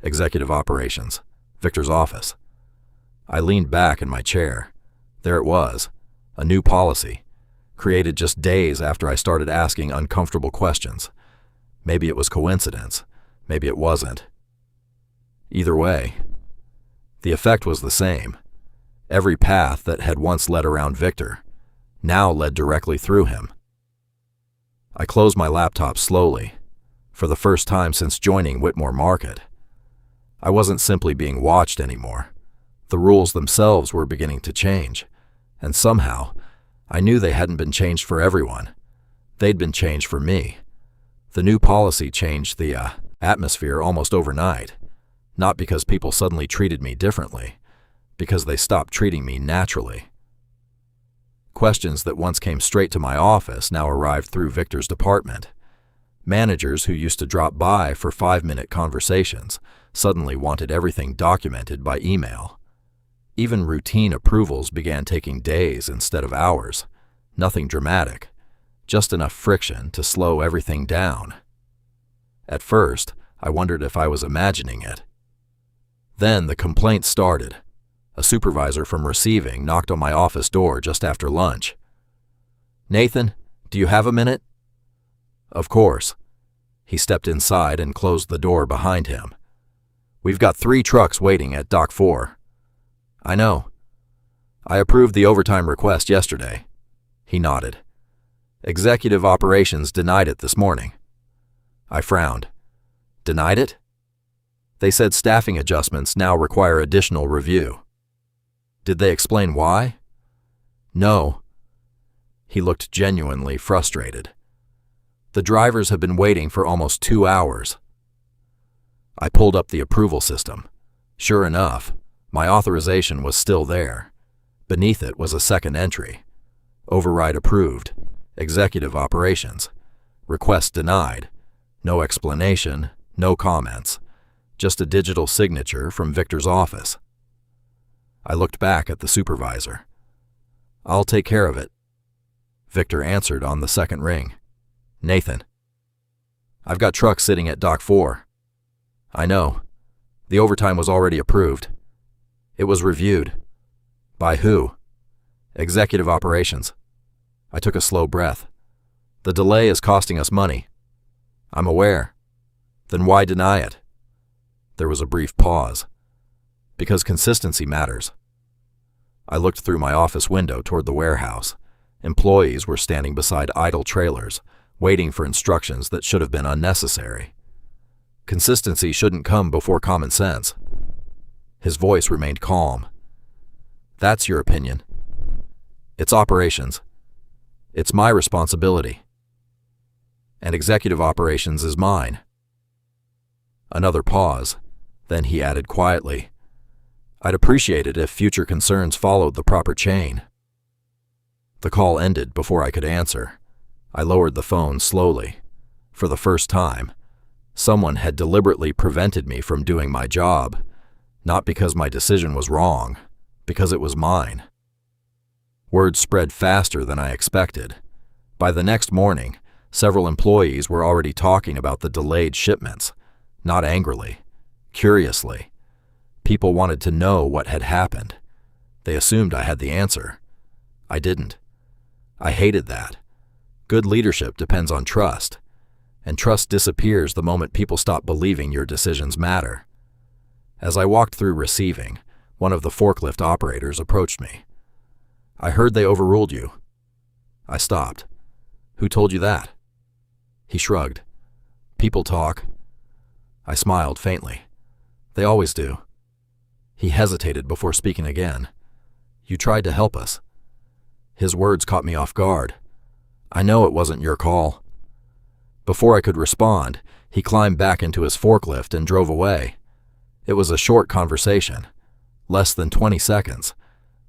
A: Executive operations, Victor's office. I leaned back in my chair. There it was, a new policy, created just days after I started asking uncomfortable questions. Maybe it was coincidence, maybe it wasn't. Either way, the effect was the same. Every path that had once led around Victor now led directly through him. I closed my laptop slowly, for the first time since joining Whitmore Market. I wasn't simply being watched anymore. The rules themselves were beginning to change, and somehow, I knew they hadn't been changed for everyone. They'd been changed for me. The new policy changed the atmosphere almost overnight, not because people suddenly treated me differently, because they stopped treating me naturally. Questions that once came straight to my office now arrived through Victor's department. Managers who used to drop by for 5-minute conversations suddenly wanted everything documented by email. Even routine approvals began taking days instead of hours. Nothing dramatic, just enough friction to slow everything down. At first, I wondered if I was imagining it. Then the complaints started. A supervisor from receiving knocked on my office door just after lunch. "Nathan, do you have a minute?" "Of course." He stepped inside and closed the door behind him. "We've got 3 trucks waiting at Dock 4. "I know. I approved the overtime request yesterday." He nodded. "Executive operations denied it this morning." I frowned. "Denied it?" "They said staffing adjustments now require additional review." "Did they explain why?" "No." He looked genuinely frustrated. "The drivers have been waiting for almost 2 hours." I pulled up the approval system. Sure enough, my authorization was still there. Beneath it was a second entry. Override approved. Executive operations. Request denied. No explanation, no comments. Just a digital signature from Victor's office. I looked back at the supervisor. "I'll take care of it." Victor answered on the second ring. "Nathan." "I've got trucks sitting at Dock 4. "I know. The overtime was already approved." "It was reviewed." "By who?" "Executive operations." I took a slow breath. "The delay is costing us money." "I'm aware." "Then why deny it?" There was a brief pause. "Because consistency matters." I looked through my office window toward the warehouse. Employees were standing beside idle trailers, waiting for instructions that should have been unnecessary. Consistency shouldn't come before common sense. His voice remained calm. "That's your opinion." "It's operations. It's my responsibility. And executive operations is mine." Another pause. Then he added quietly, "I'd appreciate it if future concerns followed the proper chain." The call ended before I could answer. I lowered the phone slowly. For the first time, someone had deliberately prevented me from doing my job, not because my decision was wrong, because it was mine. Word spread faster than I expected. By the next morning, several employees were already talking about the delayed shipments, not angrily, curiously. People wanted to know what had happened. They assumed I had the answer. I didn't. I hated that. Good leadership depends on trust, and trust disappears the moment people stop believing your decisions matter. As I walked through receiving, one of the forklift operators approached me. "I heard they overruled you." I stopped. "Who told you that?" He shrugged. "People talk." I smiled faintly. "They always do." He hesitated before speaking again. "You tried to help us." His words caught me off guard. "I know it wasn't your call." Before I could respond, he climbed back into his forklift and drove away. It was a short conversation, less than 20 seconds,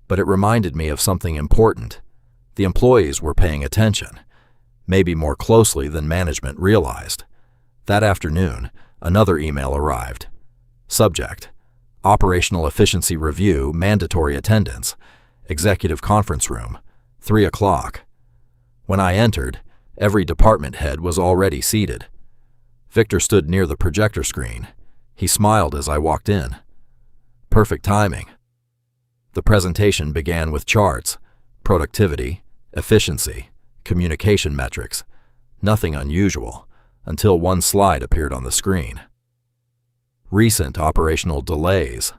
A: but it reminded me of something important. The employees were paying attention, maybe more closely than management realized. That afternoon, another email arrived. Subject: Operational Efficiency Review, Mandatory Attendance, Executive Conference Room, 3 o'clock. When I entered, every department head was already seated. Victor stood near the projector screen. He smiled as I walked in. Perfect timing. The presentation began with charts, productivity, efficiency, communication metrics, nothing unusual, until one slide appeared on the screen. Recent operational delays.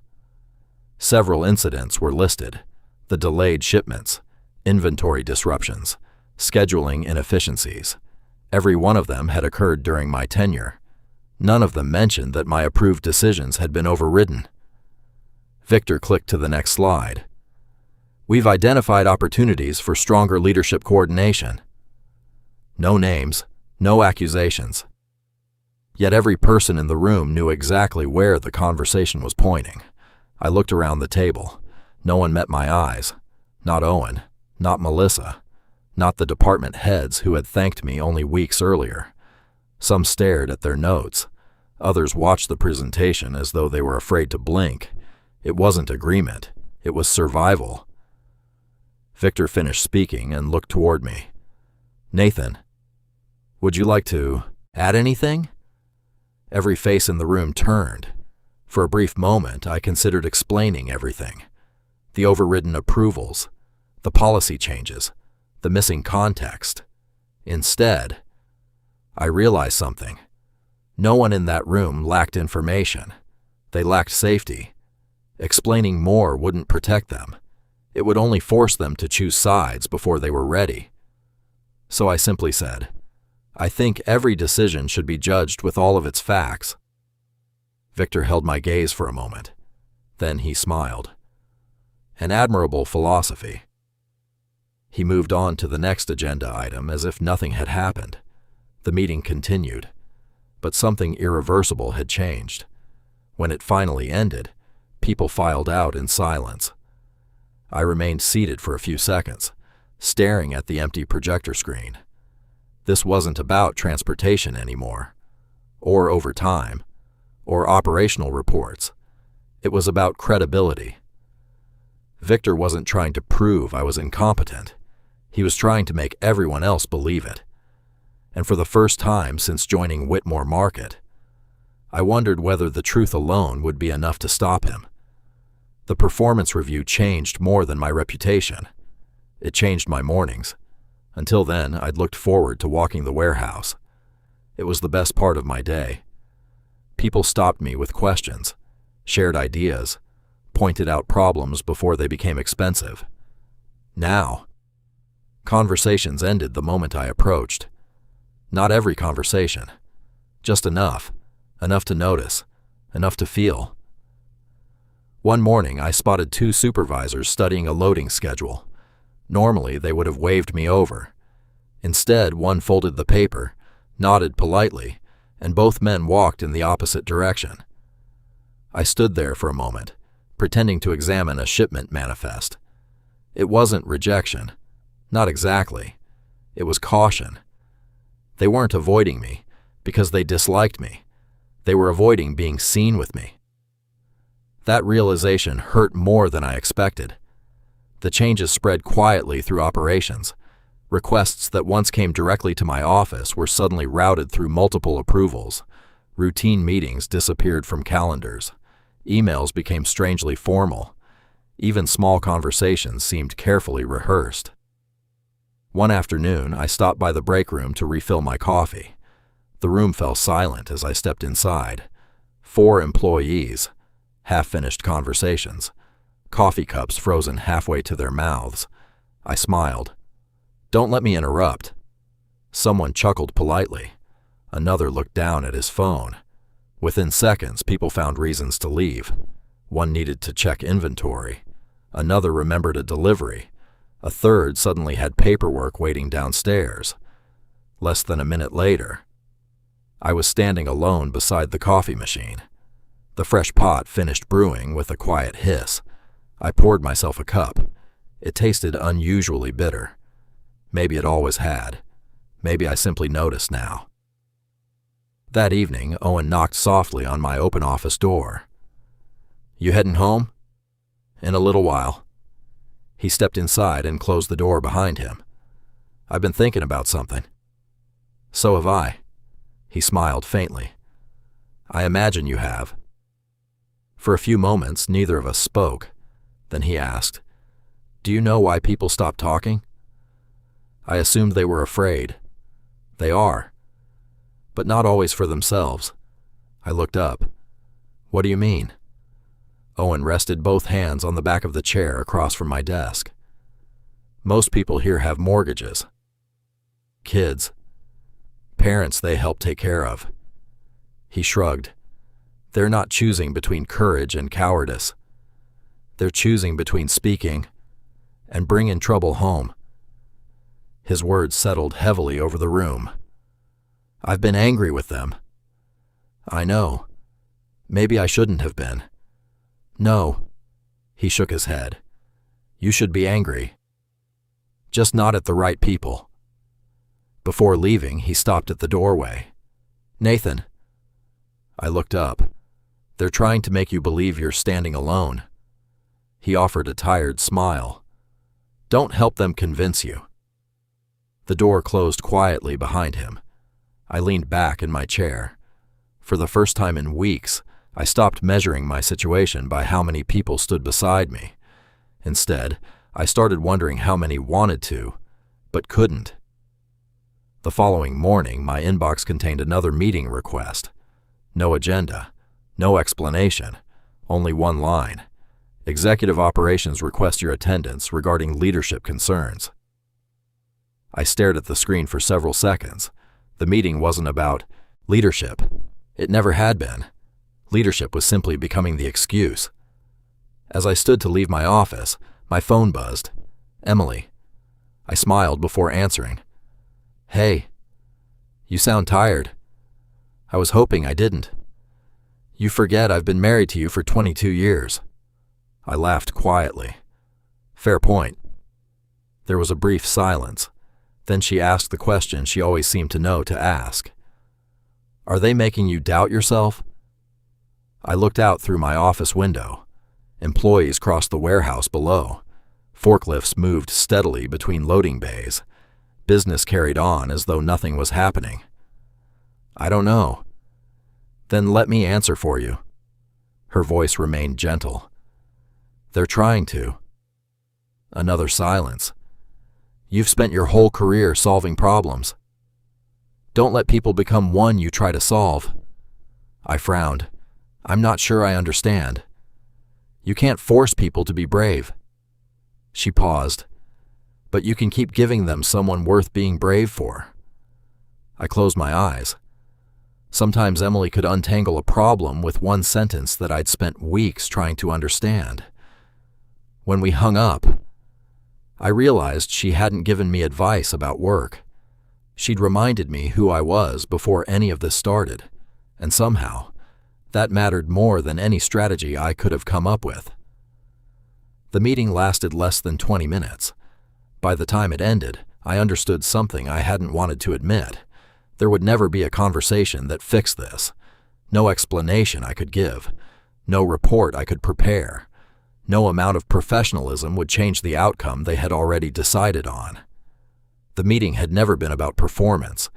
A: Several incidents were listed: the delayed shipments, inventory disruptions, scheduling inefficiencies. Every one of them had occurred during my tenure. None of them mentioned that my approved decisions had been overridden. Victor clicked to the next slide. "We've identified opportunities for stronger leadership coordination." No names, no accusations. Yet every person in the room knew exactly where the conversation was pointing. I looked around the table. No one met my eyes. Not Owen, not Melissa, not the department heads who had thanked me only weeks earlier. Some stared at their notes. Others watched the presentation as though they were afraid to blink. It wasn't agreement. It was survival. Victor finished speaking and looked toward me. "Nathan, would you like to add anything?" Every face in the room turned. For a brief moment, I considered explaining everything. The overridden approvals, the policy changes, the missing context. Instead, I realized something. No one in that room lacked information. They lacked safety. Explaining more wouldn't protect them. It would only force them to choose sides before they were ready. So I simply said, "I think every decision should be judged with all of its facts." Victor held my gaze for a moment. Then he smiled. An admirable philosophy. He moved on to the next agenda item as if nothing had happened. The meeting continued, but something irreversible had changed. When it finally ended, people filed out in silence. I remained seated for a few seconds, staring at the empty projector screen. This wasn't about transportation anymore, or overtime, or operational reports. It was about credibility. Victor wasn't trying to prove I was incompetent. He was trying to make everyone else believe it. And for the first time since joining Whitmore Market, I wondered whether the truth alone would be enough to stop him. The performance review changed more than my reputation. It changed my mornings. Until then, I'd looked forward to walking the warehouse. It was the best part of my day. People stopped me with questions, shared ideas, pointed out problems before they became expensive. Now, conversations ended the moment I approached. Not every conversation, just enough to notice, enough to feel. One morning, I spotted two supervisors studying a loading schedule. Normally, they would have waved me over. Instead, one folded the paper, nodded politely, and both men walked in the opposite direction. I stood there for a moment, pretending to examine a shipment manifest. It wasn't rejection. Not exactly. It was caution. They weren't avoiding me because they disliked me. They were avoiding being seen with me. That realization hurt more than I expected. The changes spread quietly through operations. Requests that once came directly to my office were suddenly routed through multiple approvals. Routine meetings disappeared from calendars. Emails became strangely formal. Even small conversations seemed carefully rehearsed. One afternoon, I stopped by the break room to refill my coffee. The room fell silent as I stepped inside. 4 employees, half-finished conversations, coffee cups frozen halfway to their mouths. I smiled. "Don't let me interrupt." Someone chuckled politely. Another looked down at his phone. Within seconds, people found reasons to leave. One needed to check inventory. Another remembered a delivery. A third suddenly had paperwork waiting downstairs. Less than a minute later, I was standing alone beside the coffee machine. The fresh pot finished brewing with a quiet hiss. I poured myself a cup. It tasted unusually bitter. Maybe it always had. Maybe I simply noticed now. That evening, Owen knocked softly on my open office door. "You heading home?" "In a little while." He stepped inside and closed the door behind him. "I've been thinking about something." "So have I." He smiled faintly. "I imagine you have." For a few moments, neither of us spoke. Then he asked, "Do you know why people stop talking?" I assumed they were afraid. They are. But not always for themselves. I looked up. "What do you mean?" Owen rested both hands on the back of the chair across from my desk. "Most people here have mortgages. Kids. Parents they help take care of." He shrugged. "They're not choosing between courage and cowardice. They're choosing between speaking and bringing trouble home." His words settled heavily over the room. "I've been angry with them." "I know. Maybe I shouldn't have been." "No." He shook his head. "You should be angry. Just not at the right people." Before leaving, he stopped at the doorway. "Nathan." I looked up. "They're trying to make you believe you're standing alone." He offered a tired smile. "Don't help them convince you." The door closed quietly behind him. I leaned back in my chair. For the first time in weeks, I stopped measuring my situation by how many people stood beside me. Instead, I started wondering how many wanted to, but couldn't. The following morning, my inbox contained another meeting request. No agenda, no explanation, only one line. "Executive operations request your attendance regarding leadership concerns." I stared at the screen for several seconds. The meeting wasn't about leadership. It never had been. Leadership was simply becoming the excuse. As I stood to leave my office, my phone buzzed. "Emily." I smiled before answering. "Hey. You sound tired." "I was hoping I didn't." "You forget I've been married to you for 22 years. I laughed quietly. "Fair point." There was a brief silence. Then she asked the question she always seemed to know to ask. "Are they making you doubt yourself?" I looked out through my office window. Employees crossed the warehouse below. Forklifts moved steadily between loading bays. Business carried on as though nothing was happening. "I don't know." "Then let me answer for you." Her voice remained gentle. "They're trying to." Another silence. "You've spent your whole career solving problems. Don't let people become one you try to solve." I frowned. "I'm not sure I understand." "You can't force people to be brave." She paused. "But you can keep giving them someone worth being brave for." I closed my eyes. Sometimes Emily could untangle a problem with one sentence that I'd spent weeks trying to understand. When we hung up, I realized she hadn't given me advice about work. She'd reminded me who I was before any of this started, and somehow, that mattered more than any strategy I could have come up with. The meeting lasted less than 20 minutes. By the time it ended, I understood something I hadn't wanted to admit. There would never be a conversation that fixed this. No explanation I could give. No report I could prepare. No amount of professionalism would change the outcome they had already decided on. The meeting had never been about performance.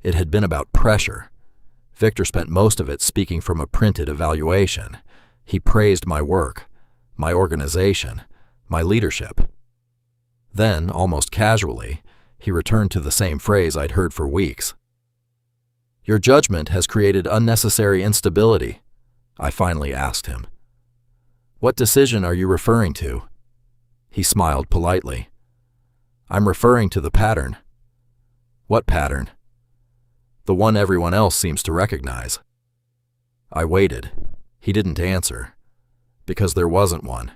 A: It had been about pressure. Victor spent most of it speaking from a printed evaluation. He praised my work, my organization, My leadership. Then, almost casually, he returned to the same phrase I'd heard for weeks. Your judgment has created unnecessary instability, I finally asked him. What decision are you referring to? He smiled politely. I'm referring to the pattern. What pattern? The one everyone else seems to recognize. I waited. He didn't answer. Because there wasn't one.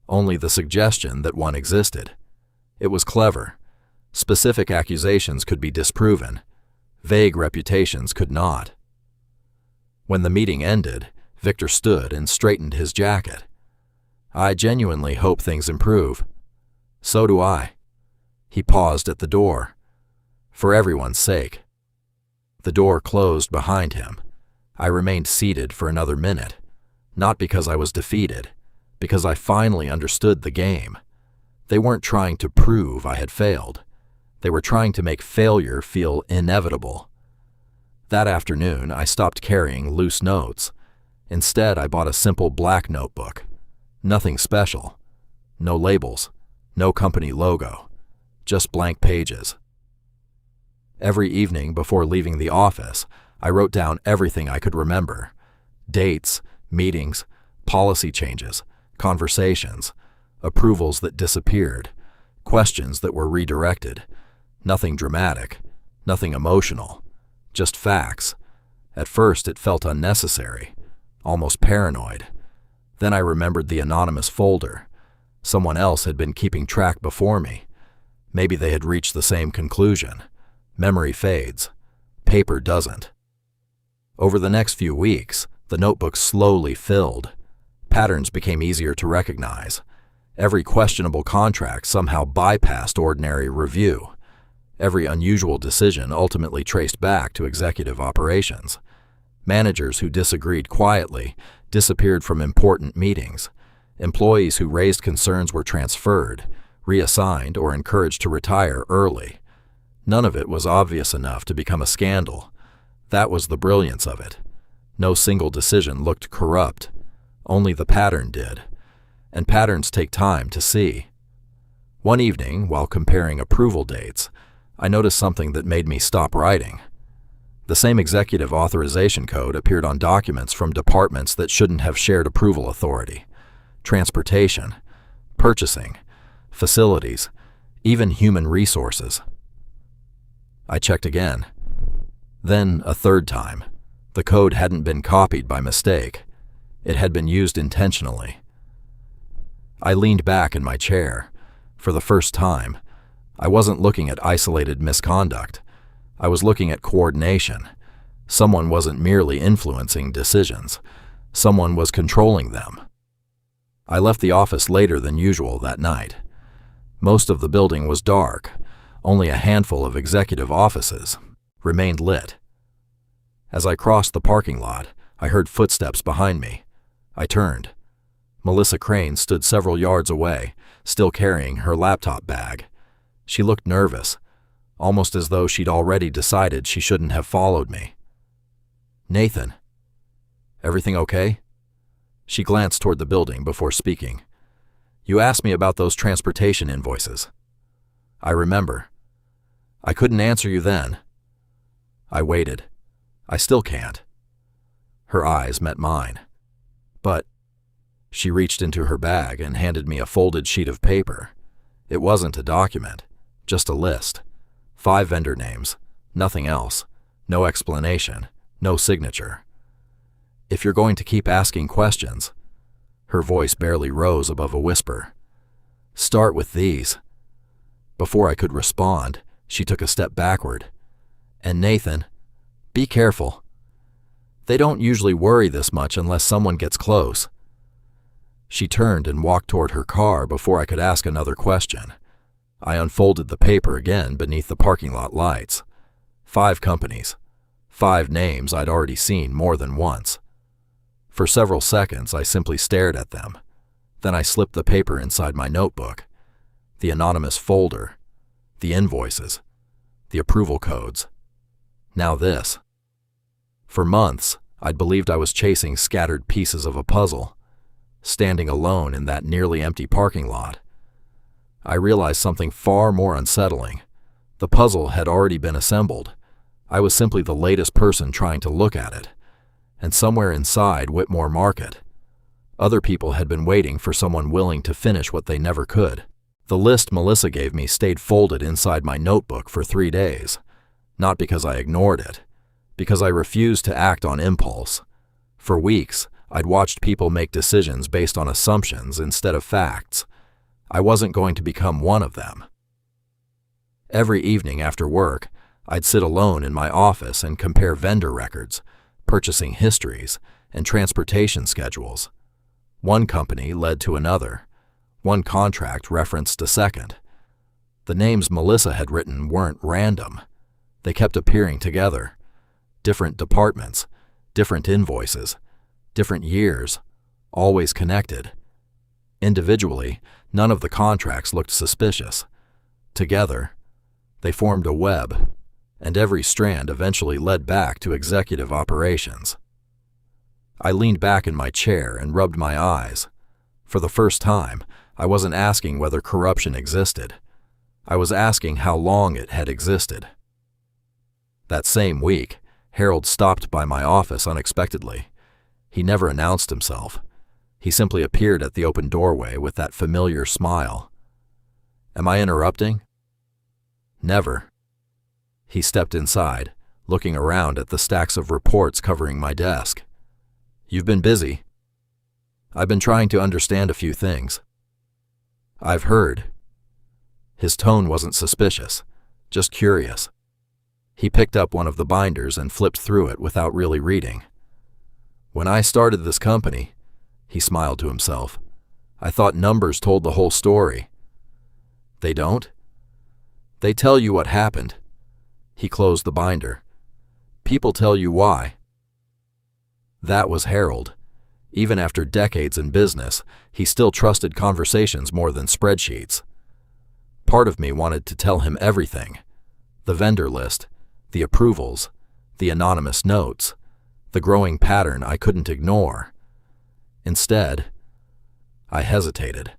A: Only the suggestion that one existed. It was clever. Specific accusations could be disproven. Vague reputations could not. When the meeting ended, Victor stood and straightened his jacket. I genuinely hope things improve. So do I. He paused at the door. For everyone's sake. The door closed behind him. I remained seated for another minute. Not because I was defeated, because I finally understood the game. They weren't trying to prove I had failed. They were trying to make failure feel inevitable. That afternoon, I stopped carrying loose notes. Instead, I bought a simple black notebook. Nothing special. No labels. No company logo. Just blank pages. Every evening before leaving the office, I wrote down everything I could remember. Dates, meetings, policy changes, conversations, approvals that disappeared, questions that were redirected. Nothing dramatic, nothing emotional, just facts. At first it felt unnecessary, almost paranoid. Then I remembered the anonymous folder. Someone else had been keeping track before me. Maybe they had reached the same conclusion. Memory fades. Paper doesn't. Over the next few weeks, the notebook slowly filled. Patterns became easier to recognize. Every questionable contract somehow bypassed ordinary review. Every unusual decision ultimately traced back to executive operations. Managers who disagreed quietly disappeared from important meetings. Employees who raised concerns were transferred, reassigned, or encouraged to retire early. None of it was obvious enough to become a scandal. That was the brilliance of it. No single decision looked corrupt. Only the pattern did. And patterns take time to see. One evening, while comparing approval dates, I noticed something that made me stop writing. The same executive authorization code appeared on documents from departments that shouldn't have shared approval authority. Transportation, purchasing, facilities, even human resources. I checked again. Then a third time. The code hadn't been copied by mistake. It had been used intentionally. I leaned back in my chair. For the first time, I wasn't looking at isolated misconduct. I was looking at coordination. Someone wasn't merely influencing decisions. Someone was controlling them. I left the office later than usual that night. Most of the building was dark. Only a handful of executive offices remained lit. As I crossed the parking lot, I heard footsteps behind me. I turned. Melissa Crane stood several yards away, still carrying her laptop bag. She looked nervous, almost as though she'd already decided she shouldn't have followed me. Nathan, everything okay? She glanced toward the building before speaking. You asked me about those transportation invoices. I remember. I couldn't answer you then. I waited. I still can't. Her eyes met mine. But she reached into her bag and handed me a folded sheet of paper. It wasn't a document, just a list. 5 vendor names, nothing else. No explanation, no signature. If you're going to keep asking questions, her voice barely rose above a whisper, start with these. Before I could respond, she took a step backward. And Nathan, be careful. They don't usually worry this much unless someone gets close. She turned and walked toward her car before I could ask another question. I unfolded the paper again beneath the parking lot lights. 5 companies. 5 names I'd already seen more than once. For several seconds, I simply stared at them. Then I slipped the paper inside my notebook. The anonymous folder. The invoices. The approval codes. Now this. For months, I'd believed I was chasing scattered pieces of a puzzle. Standing alone in that nearly empty parking lot, I realized something far more unsettling. The puzzle had already been assembled. I was simply the latest person trying to look at it. And somewhere inside Whitmore Market, other people had been waiting for someone willing to finish what they never could. The list Melissa gave me stayed folded inside my notebook for 3 days. Not because I ignored it, because I refused to act on impulse. For weeks, I'd watched people make decisions based on assumptions instead of facts. I wasn't going to become one of them. Every evening after work, I'd sit alone in my office and compare vendor records, purchasing histories, and transportation schedules. One company led to another. One contract referenced a second. The names Melissa had written weren't random. They kept appearing together. Different departments, different invoices, different years, always connected. Individually, none of the contracts looked suspicious. Together, they formed a web, and every strand eventually led back to executive operations. I leaned back in my chair and rubbed my eyes. For the first time, I wasn't asking whether corruption existed. I was asking how long it had existed. That same week, Harold stopped by my office unexpectedly. He never announced himself. He simply appeared at the open doorway with that familiar smile. "Am I interrupting?" "Never." He stepped inside, looking around at the stacks of reports covering my desk. "You've been busy." "I've been trying to understand a few things." "I've heard." His tone wasn't suspicious, just curious. He picked up one of the binders and flipped through it without really reading. "When I started this company," he smiled to himself, "I thought numbers told the whole story." "They don't?" "They tell you what happened." He closed the binder. "People tell you why." That was Harold. Even after decades in business, he still trusted conversations more than spreadsheets. Part of me wanted to tell him everything. The vendor list, the approvals, the anonymous notes, the growing pattern I couldn't ignore. Instead, I hesitated.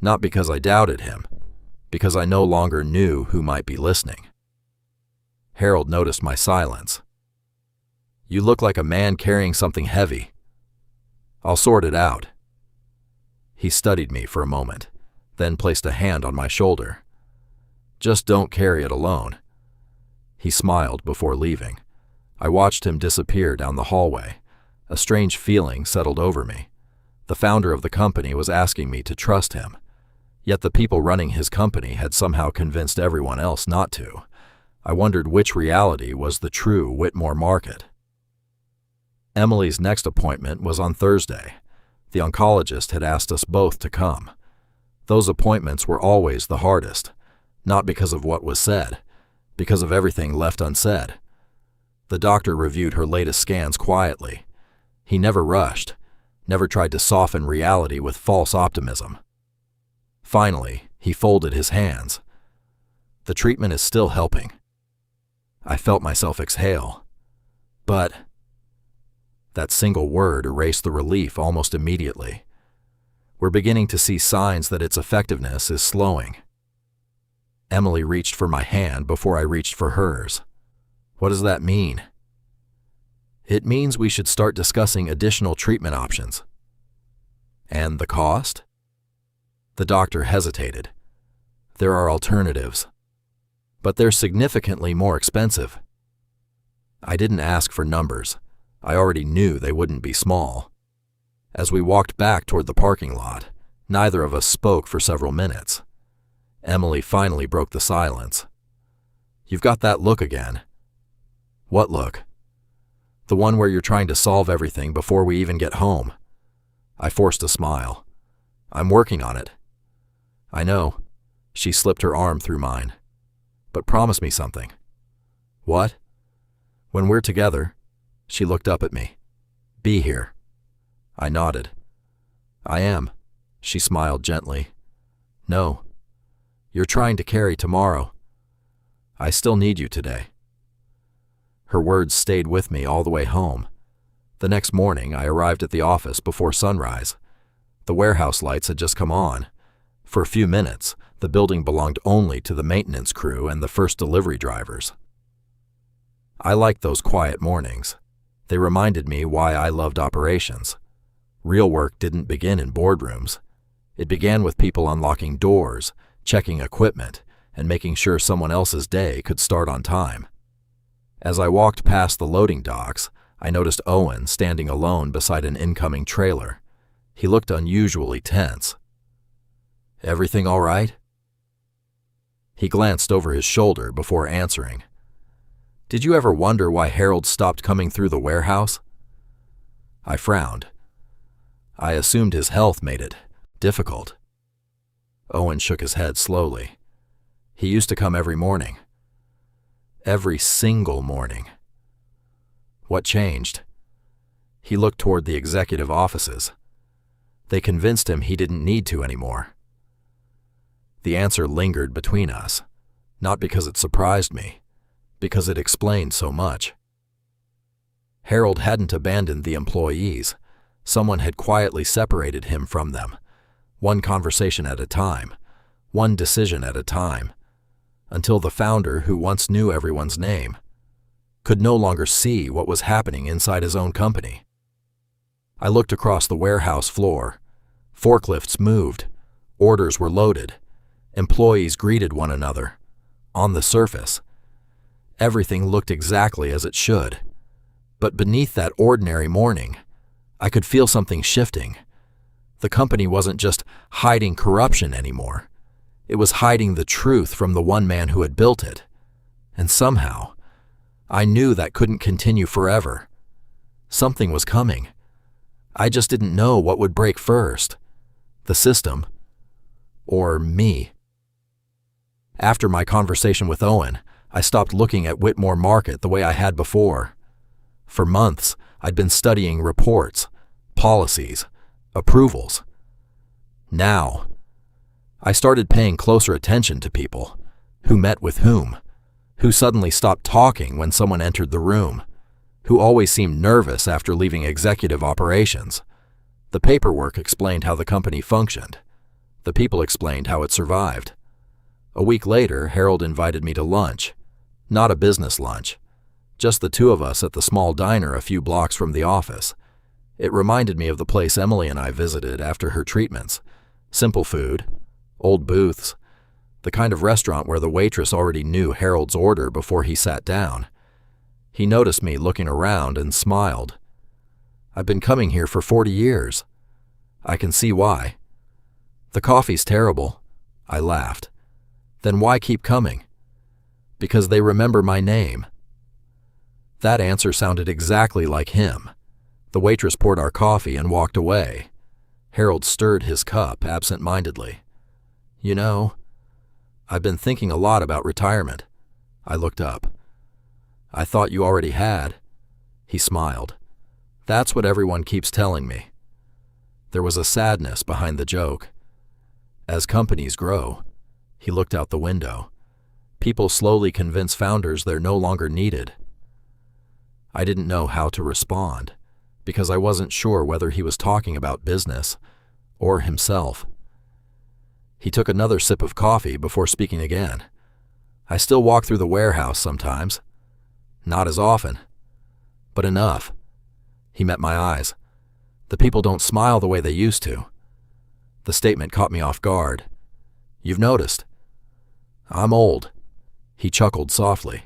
A: Not because I doubted him, because I no longer knew who might be listening. Harold noticed my silence. "You look like a man carrying something heavy." "I'll sort it out." He studied me for a moment, then placed a hand on my shoulder. "Just don't carry it alone." He smiled before leaving. I watched him disappear down the hallway. A strange feeling settled over me. The founder of the company was asking me to trust him, yet the people running his company had somehow convinced everyone else not to. I wondered which reality was the true Whitmore Market. Emily's next appointment was on Thursday. The oncologist had asked us both to come. Those appointments were always the hardest, not because of what was said, because of everything left unsaid. The doctor reviewed her latest scans quietly. He never rushed, never tried to soften reality with false optimism. Finally, he folded his hands. "The treatment is still helping." I felt myself exhale. But that single word erased the relief almost immediately. We're beginning to see signs that its effectiveness is slowing. Emily reached for my hand before I reached for hers. "What does that mean?" "It means we should start discussing additional treatment options." "And the cost?" The doctor hesitated. "There are alternatives, but they're significantly more expensive." I didn't ask for numbers. I already knew they wouldn't be small. As we walked back toward the parking lot, neither of us spoke for several minutes. Emily finally broke the silence. "You've got that look again." "What look?" "The one where you're trying to solve everything before we even get home." I forced a smile. "I'm working on it." "I know." She slipped her arm through mine. "But promise me something." "What?" "When we're together," she looked up at me, "be here." I nodded. "I am." She smiled gently. "No. You're trying to carry tomorrow. I still need you today." Her words stayed with me all the way home. The next morning, I arrived at the office before sunrise. The warehouse lights had just come on. For a few minutes, the building belonged only to the maintenance crew and the first delivery drivers. I liked those quiet mornings. They reminded me why I loved operations. Real work didn't begin in boardrooms. It began with people unlocking doors, checking equipment, and making sure someone else's day could start on time. As I walked past the loading docks, I noticed Owen standing alone beside an incoming trailer. He looked unusually tense. "Everything all right?" He glanced over his shoulder before answering. "Did you ever wonder why Harold stopped coming through the warehouse?" I frowned. I assumed his health made it difficult. Owen shook his head slowly. He used to come every morning. Every single morning. What changed? He looked toward the executive offices. They convinced him he didn't need to anymore. The answer lingered between us, not because it surprised me, because it explained so much. Harold hadn't abandoned the employees. Someone had quietly separated him from them, one conversation at a time, one decision at a time, until the founder, who once knew everyone's name, could no longer see what was happening inside his own company. I looked across the warehouse floor. Forklifts moved. Orders were loaded. Employees greeted one another. On the surface, everything looked exactly as it should. But beneath that ordinary morning, I could feel something shifting. The company wasn't just hiding corruption anymore. It was hiding the truth from the one man who had built it. And somehow, I knew that couldn't continue forever. Something was coming. I just didn't know what would break first. The system, or me. After my conversation with Owen, I stopped looking at Whitmore Market the way I had before. For months, I'd been studying reports, policies, approvals. Now, I started paying closer attention to people, who met with whom, who suddenly stopped talking when someone entered the room, who always seemed nervous after leaving executive operations. The paperwork explained how the company functioned. The people explained how it survived. A week later, Harold invited me to lunch. Not a business lunch. Just the two of us at the small diner a few blocks from the office. It reminded me of the place Emily and I visited after her treatments. Simple food, old booths, the kind of restaurant where the waitress already knew Harold's order before he sat down. He noticed me looking around and smiled. "I've been coming here for 40 years. I can see why." "The coffee's terrible." I laughed. "Then why keep coming?" "Because they remember my name." That answer sounded exactly like him. The waitress poured our coffee and walked away. Harold stirred his cup absent-mindedly. "You know, I've been thinking a lot about retirement." I looked up. "I thought you already had." He smiled. "That's what everyone keeps telling me." There was a sadness behind the joke. As companies grow, he looked out the window. People slowly convince founders they're no longer needed. I didn't know how to respond, because I wasn't sure whether he was talking about business or himself. He took another sip of coffee before speaking again. "I still walk through the warehouse sometimes. Not as often, but enough." He met my eyes. "The people don't smile the way they used to." The statement caught me off guard. "You've noticed?" "I'm old." He chuckled softly.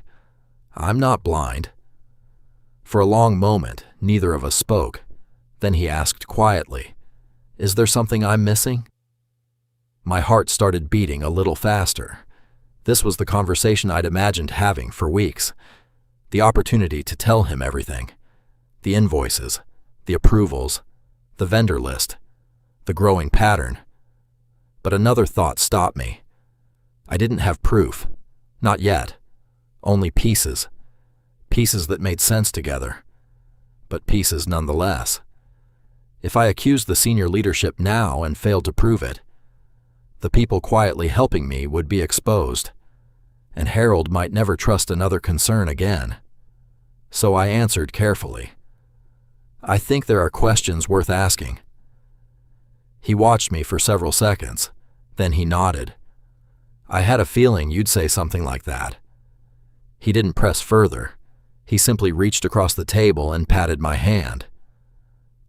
A: "I'm not blind." For a long moment, neither of us spoke. Then he asked quietly, "Is there something I'm missing?" My heart started beating a little faster. This was the conversation I'd imagined having for weeks. The opportunity to tell him everything. The invoices, the approvals, the vendor list, the growing pattern. But another thought stopped me. I didn't have proof. Not yet. Only pieces. Pieces that made sense together. But pieces nonetheless. If I accused the senior leadership now and failed to prove it, the people quietly helping me would be exposed, and Harold might never trust another concern again. So I answered carefully. "I think there are questions worth asking." He watched me for several seconds, Then he nodded. I had a feeling you'd say something like that. He didn't press further. He simply reached across the table and patted my hand.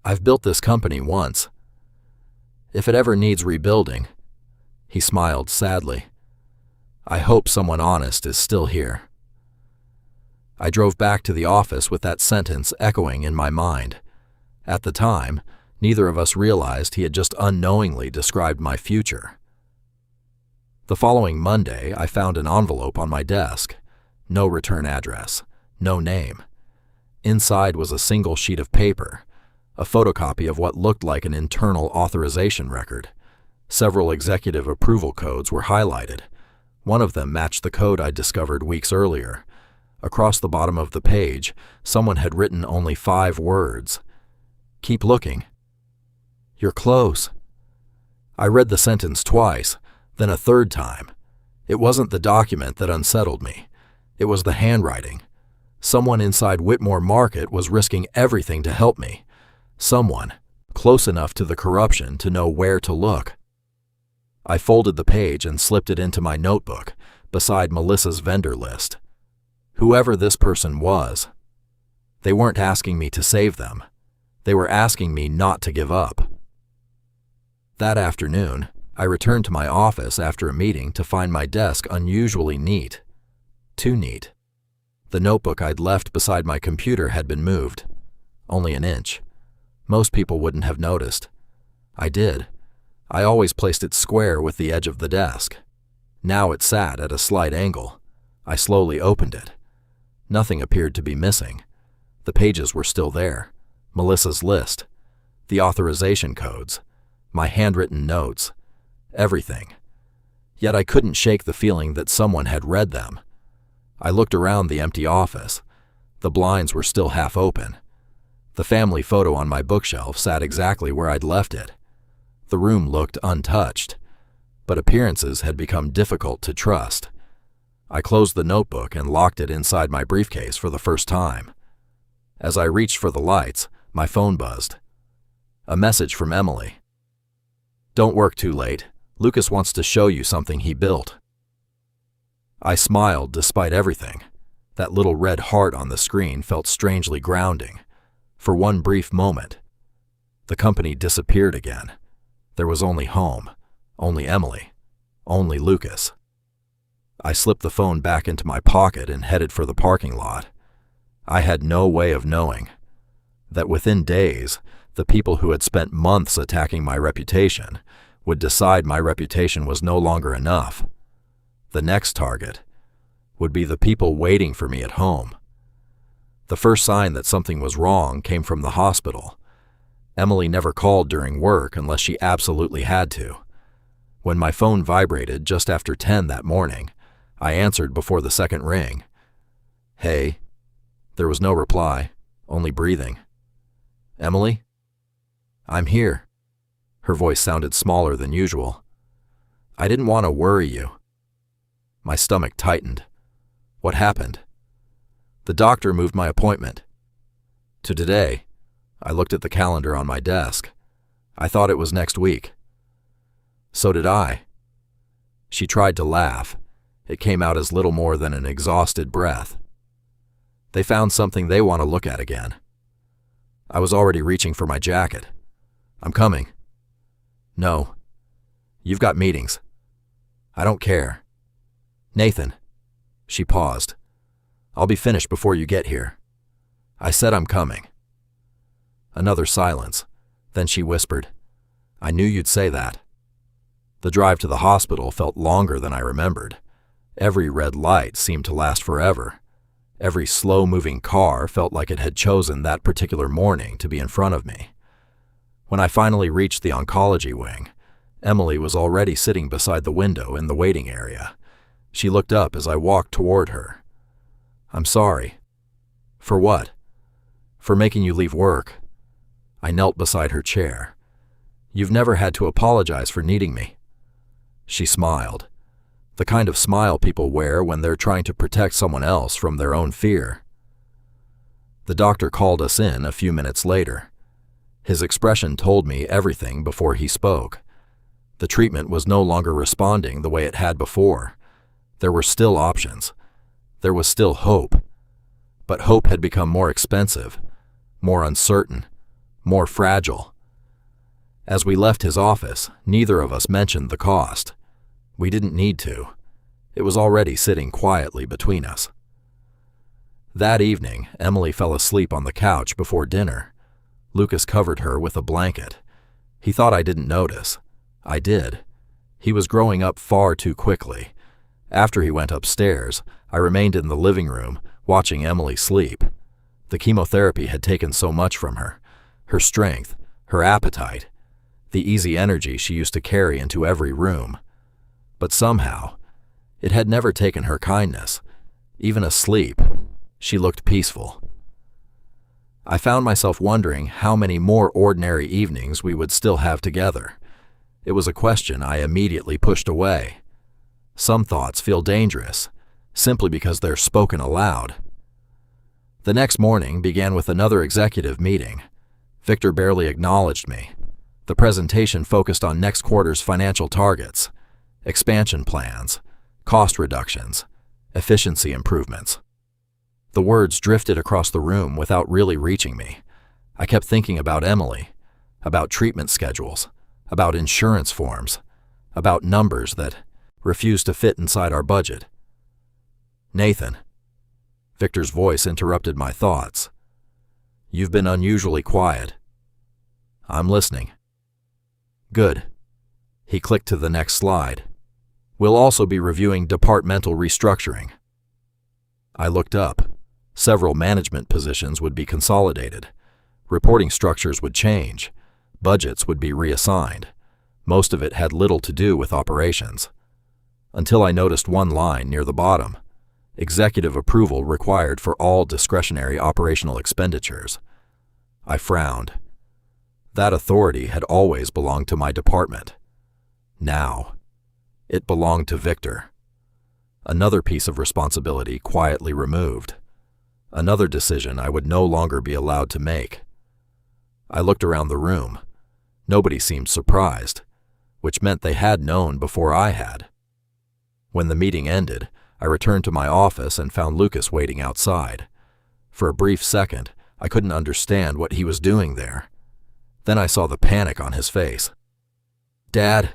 A: I've built this company once. If it ever needs rebuilding, he smiled sadly. I hope someone honest is still here. I drove back to the office with that sentence echoing in my mind. At the time, neither of us realized he had just unknowingly described my future. The following Monday, I found an envelope on my desk. No return address, no name. Inside was a single sheet of paper, a photocopy of what looked like an internal authorization record. Several executive approval codes were highlighted. One of them matched the code I'd discovered weeks earlier. Across the bottom of the page, someone had written only 5 words. Keep looking. You're close. I read the sentence twice, then a third time. It wasn't the document that unsettled me. It was the handwriting. Someone inside Whitmore Market was risking everything to help me. Someone close enough to the corruption to know where to look. I folded the page and slipped it into my notebook, beside Melissa's vendor list. Whoever this person was, they weren't asking me to save them. They were asking me not to give up. That afternoon, I returned to my office after a meeting to find my desk unusually neat. Too neat. The notebook I'd left beside my computer had been moved. Only an inch. Most people wouldn't have noticed. I did. I always placed it square with the edge of the desk. Now it sat at a slight angle. I slowly opened it. Nothing appeared to be missing. The pages were still there. Melissa's list, the authorization codes, my handwritten notes, everything. Yet I couldn't shake the feeling that someone had read them. I looked around the empty office. The blinds were still half open. The family photo on my bookshelf sat exactly where I'd left it. The room looked untouched, but appearances had become difficult to trust. I closed the notebook and locked it inside my briefcase for the first time. As I reached for the lights, my phone buzzed. A message from Emily. Don't work too late. Lucas wants to show you something he built. I smiled despite everything. That little red heart on the screen felt strangely grounding. For one brief moment, the company disappeared again. There was only home, only Emily, only Lucas. I slipped the phone back into my pocket and headed for the parking lot. I had no way of knowing that within days, the people who had spent months attacking my reputation would decide my reputation was no longer enough. The next target would be the people waiting for me at home. The first sign that something was wrong came from the hospital. Emily never called during work unless she absolutely had to. When my phone vibrated just after 10 that morning, I answered before the second ring. Hey. There was no reply, only breathing. Emily? I'm here. Her voice sounded smaller than usual. I didn't want to worry you. My stomach tightened. What happened? The doctor moved my appointment to today. I looked at the calendar on my desk. I thought it was next week. So did I. She tried to laugh. It came out as little more than an exhausted breath. They found something they want to look at again. I was already reaching for my jacket. I'm coming. No. You've got meetings. I don't care. Nathan. She paused. I'll be finished before you get here. I said I'm coming. Another silence. Then she whispered, I knew you'd say that. The drive to the hospital felt longer than I remembered. Every red light seemed to last forever. Every slow-moving car felt like it had chosen that particular morning to be in front of me. When I finally reached the oncology wing, Emily was already sitting beside the window in the waiting area. She looked up as I walked toward her. I'm sorry. For what? For making you leave work. I knelt beside her chair. You've never had to apologize for needing me. She smiled. The kind of smile people wear when they're trying to protect someone else from their own fear. The doctor called us in a few minutes later. His expression told me everything before he spoke. The treatment was no longer responding the way it had before. There were still options. There was still hope. But hope had become more expensive, more uncertain, more fragile. As we left his office, neither of us mentioned the cost. We didn't need to. It was already sitting quietly between us. That evening, Emily fell asleep on the couch before dinner. Lucas covered her with a blanket. He thought I didn't notice. I did. He was growing up far too quickly. After he went upstairs, I remained in the living room, watching Emily sleep. The chemotherapy had taken so much from her. Her strength, her appetite, the easy energy she used to carry into every room. But somehow, it had never taken her kindness. Even asleep, she looked peaceful. I found myself wondering how many more ordinary evenings we would still have together. It was a question I immediately pushed away. Some thoughts feel dangerous, simply because they're spoken aloud. The next morning began with another executive meeting. Victor barely acknowledged me. The presentation focused on next quarter's financial targets, expansion plans, cost reductions, efficiency improvements. The words drifted across the room without really reaching me. I kept thinking about Emily, about treatment schedules, about insurance forms, about numbers that refused to fit inside our budget. "Nathan," Victor's voice interrupted my thoughts. "You've been unusually quiet." "I'm listening." "Good." He clicked to the next slide. "We'll also be reviewing departmental restructuring." I looked up. Several management positions would be consolidated. Reporting structures would change. Budgets would be reassigned. Most of it had little to do with operations. Until I noticed one line near the bottom: executive approval required for all discretionary operational expenditures. I frowned. That authority had always belonged to my department. Now, it belonged to Victor. Another piece of responsibility quietly removed. Another decision I would no longer be allowed to make. I looked around the room. Nobody seemed surprised, which meant they had known before I had. When the meeting ended, I returned to my office and found Lucas waiting outside. For a brief second, I couldn't understand what he was doing there. Then I saw the panic on his face. "Dad,"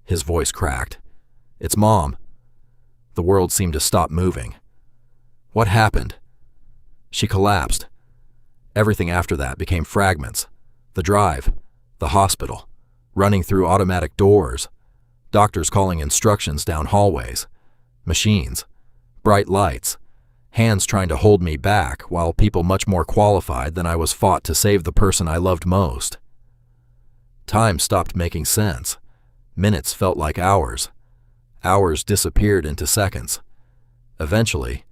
A: his voice cracked. "It's Mom." The world seemed to stop moving. "What happened?" She collapsed. Everything after that became fragments. The drive, the hospital, running through automatic doors, doctors calling instructions down hallways, machines, bright lights, hands trying to hold me back while people much more qualified than I was fought to save the person I loved most. Time stopped making sense. Minutes felt like hours. Hours disappeared into seconds. Eventually,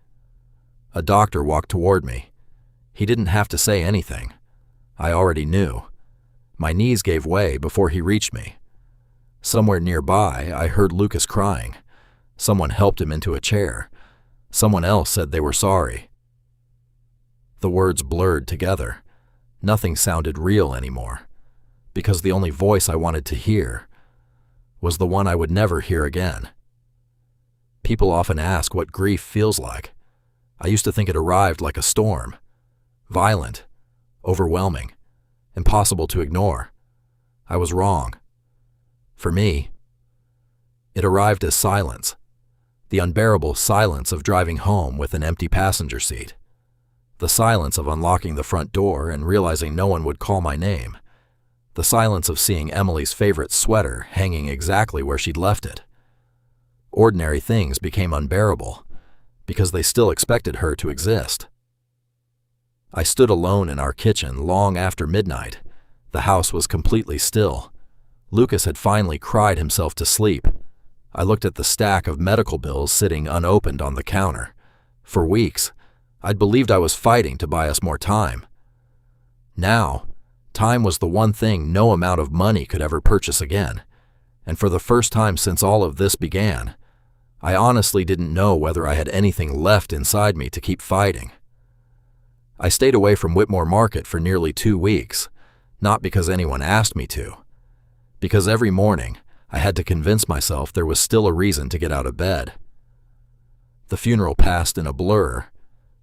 A: a doctor walked toward me. He didn't have to say anything. I already knew. My knees gave way before he reached me. Somewhere nearby, I heard Lucas crying. Someone helped him into a chair. Someone else said they were sorry. The words blurred together. Nothing sounded real anymore, because the only voice I wanted to hear was the one I would never hear again. People often ask what grief feels like. I used to think it arrived like a storm. Violent, overwhelming, impossible to ignore. I was wrong. For me, it arrived as silence. The unbearable silence of driving home with an empty passenger seat. The silence of unlocking the front door and realizing no one would call my name. The silence of seeing Emily's favorite sweater hanging exactly where she'd left it. Ordinary things became unbearable because they still expected her to exist. I stood alone in our kitchen long after midnight. The house was completely still. Lucas had finally cried himself to sleep. I looked at the stack of medical bills sitting unopened on the counter. For weeks, I'd believed I was fighting to buy us more time. Now, time was the one thing no amount of money could ever purchase again. And for the first time since all of this began, I honestly didn't know whether I had anything left inside me to keep fighting. I stayed away from Whitmore Market for nearly 2 weeks, not because anyone asked me to. Because every morning, I had to convince myself there was still a reason to get out of bed. The funeral passed in a blur.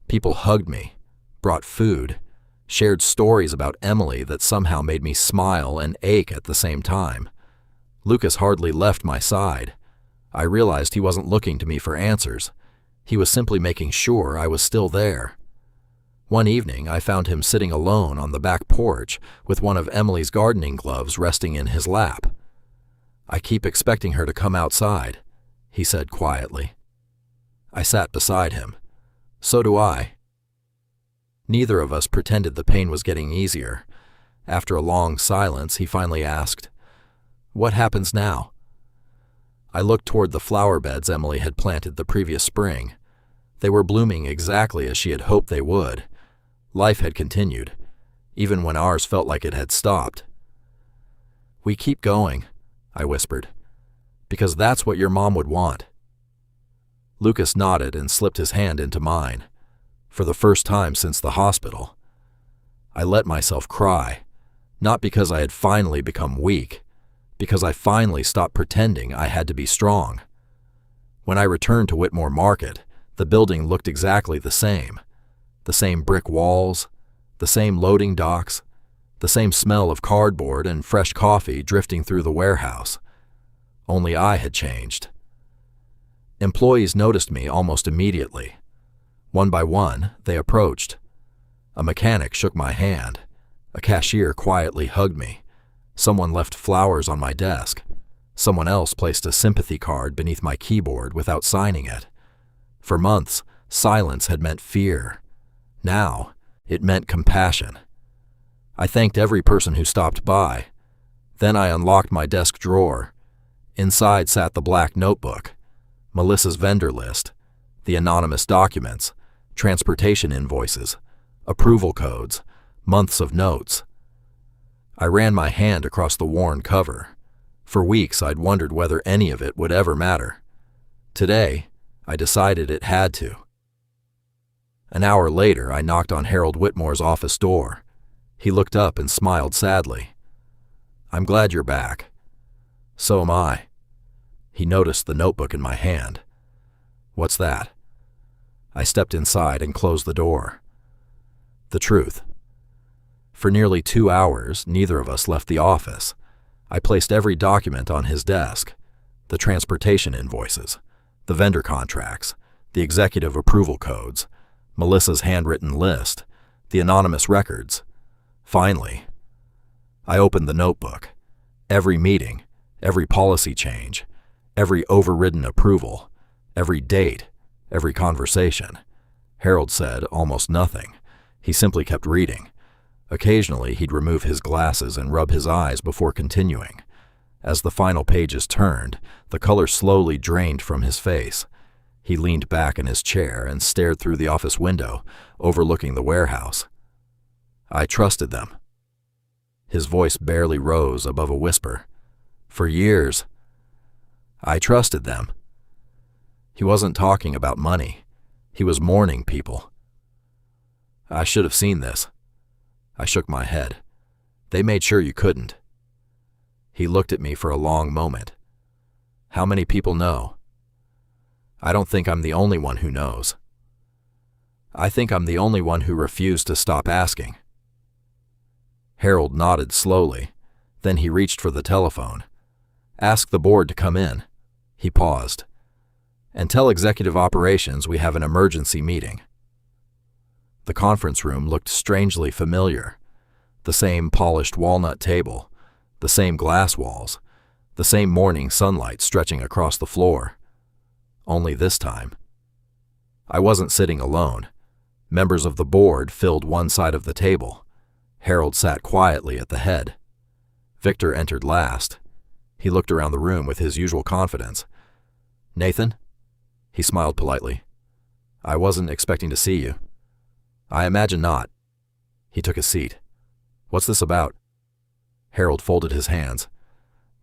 A: People hugged me, brought food, shared stories about Emily that somehow made me smile and ache at the same time. Lucas hardly left my side. I realized he wasn't looking to me for answers. He was simply making sure I was still there. One evening, I found him sitting alone on the back porch with one of Emily's gardening gloves resting in his lap. "I keep expecting her to come outside," he said quietly. I sat beside him. "So do I." Neither of us pretended the pain was getting easier. After a long silence, he finally asked, "What happens now?" I looked toward the flower beds Emily had planted the previous spring. They were blooming exactly as she had hoped they would. Life had continued, even when ours felt like it had stopped. "We keep going," I whispered, "because that's what your mom would want." Lucas nodded and slipped his hand into mine. For the first time since the hospital. I let myself cry, not because I had finally become weak, because I finally stopped pretending I had to be strong. When I returned to Whitmore Market, the building looked exactly the same brick walls, the same loading docks, the same smell of cardboard and fresh coffee drifting through the warehouse. Only I had changed. Employees noticed me almost immediately. One by one, they approached. A mechanic shook my hand. A cashier quietly hugged me. Someone left flowers on my desk. Someone else placed a sympathy card beneath my keyboard without signing it. For months, silence had meant fear. Now, it meant compassion. I thanked every person who stopped by. Then I unlocked my desk drawer. Inside sat the black notebook, Melissa's vendor list, the anonymous documents, transportation invoices, approval codes, months of notes. I ran my hand across the worn cover. For weeks I'd wondered whether any of it would ever matter. Today, I decided it had to. An hour later, I knocked on Harold Whitmore's office door. He looked up and smiled sadly. "I'm glad you're back." "So am I." He noticed the notebook in my hand. "What's that?" I stepped inside and closed the door. The truth. For nearly 2 hours, neither of us left the office. I placed every document on his desk: the transportation invoices, the vendor contracts, the executive approval codes, Melissa's handwritten list, the anonymous records. Finally, I opened the notebook. Every meeting, every policy change, every overridden approval, every date, every conversation. Harold said almost nothing. He simply kept reading. Occasionally, he'd remove his glasses and rub his eyes before continuing. As the final pages turned, the color slowly drained from his face. He leaned back in his chair and stared through the office window, overlooking the warehouse. I trusted them. His voice barely rose above a whisper. For years, I trusted them. He wasn't talking about money. He was mourning people. I should have seen this. I shook my head. They made sure you couldn't. He looked at me for a long moment. How many people know? I don't think I'm the only one who knows. I think I'm the only one who refused to stop asking. Harold nodded slowly. Then he reached for the telephone. Ask the board to come in. He paused. And tell executive operations we have an emergency meeting. The conference room looked strangely familiar. The same polished walnut table, the same glass walls, the same morning sunlight stretching across the floor. Only this time, I wasn't sitting alone. Members of the board filled one side of the table. Harold sat quietly at the head. Victor entered last. He looked around the room with his usual confidence. Nathan? He smiled politely. I wasn't expecting to see you. I imagine not. He took a seat. What's this about? Harold folded his hands.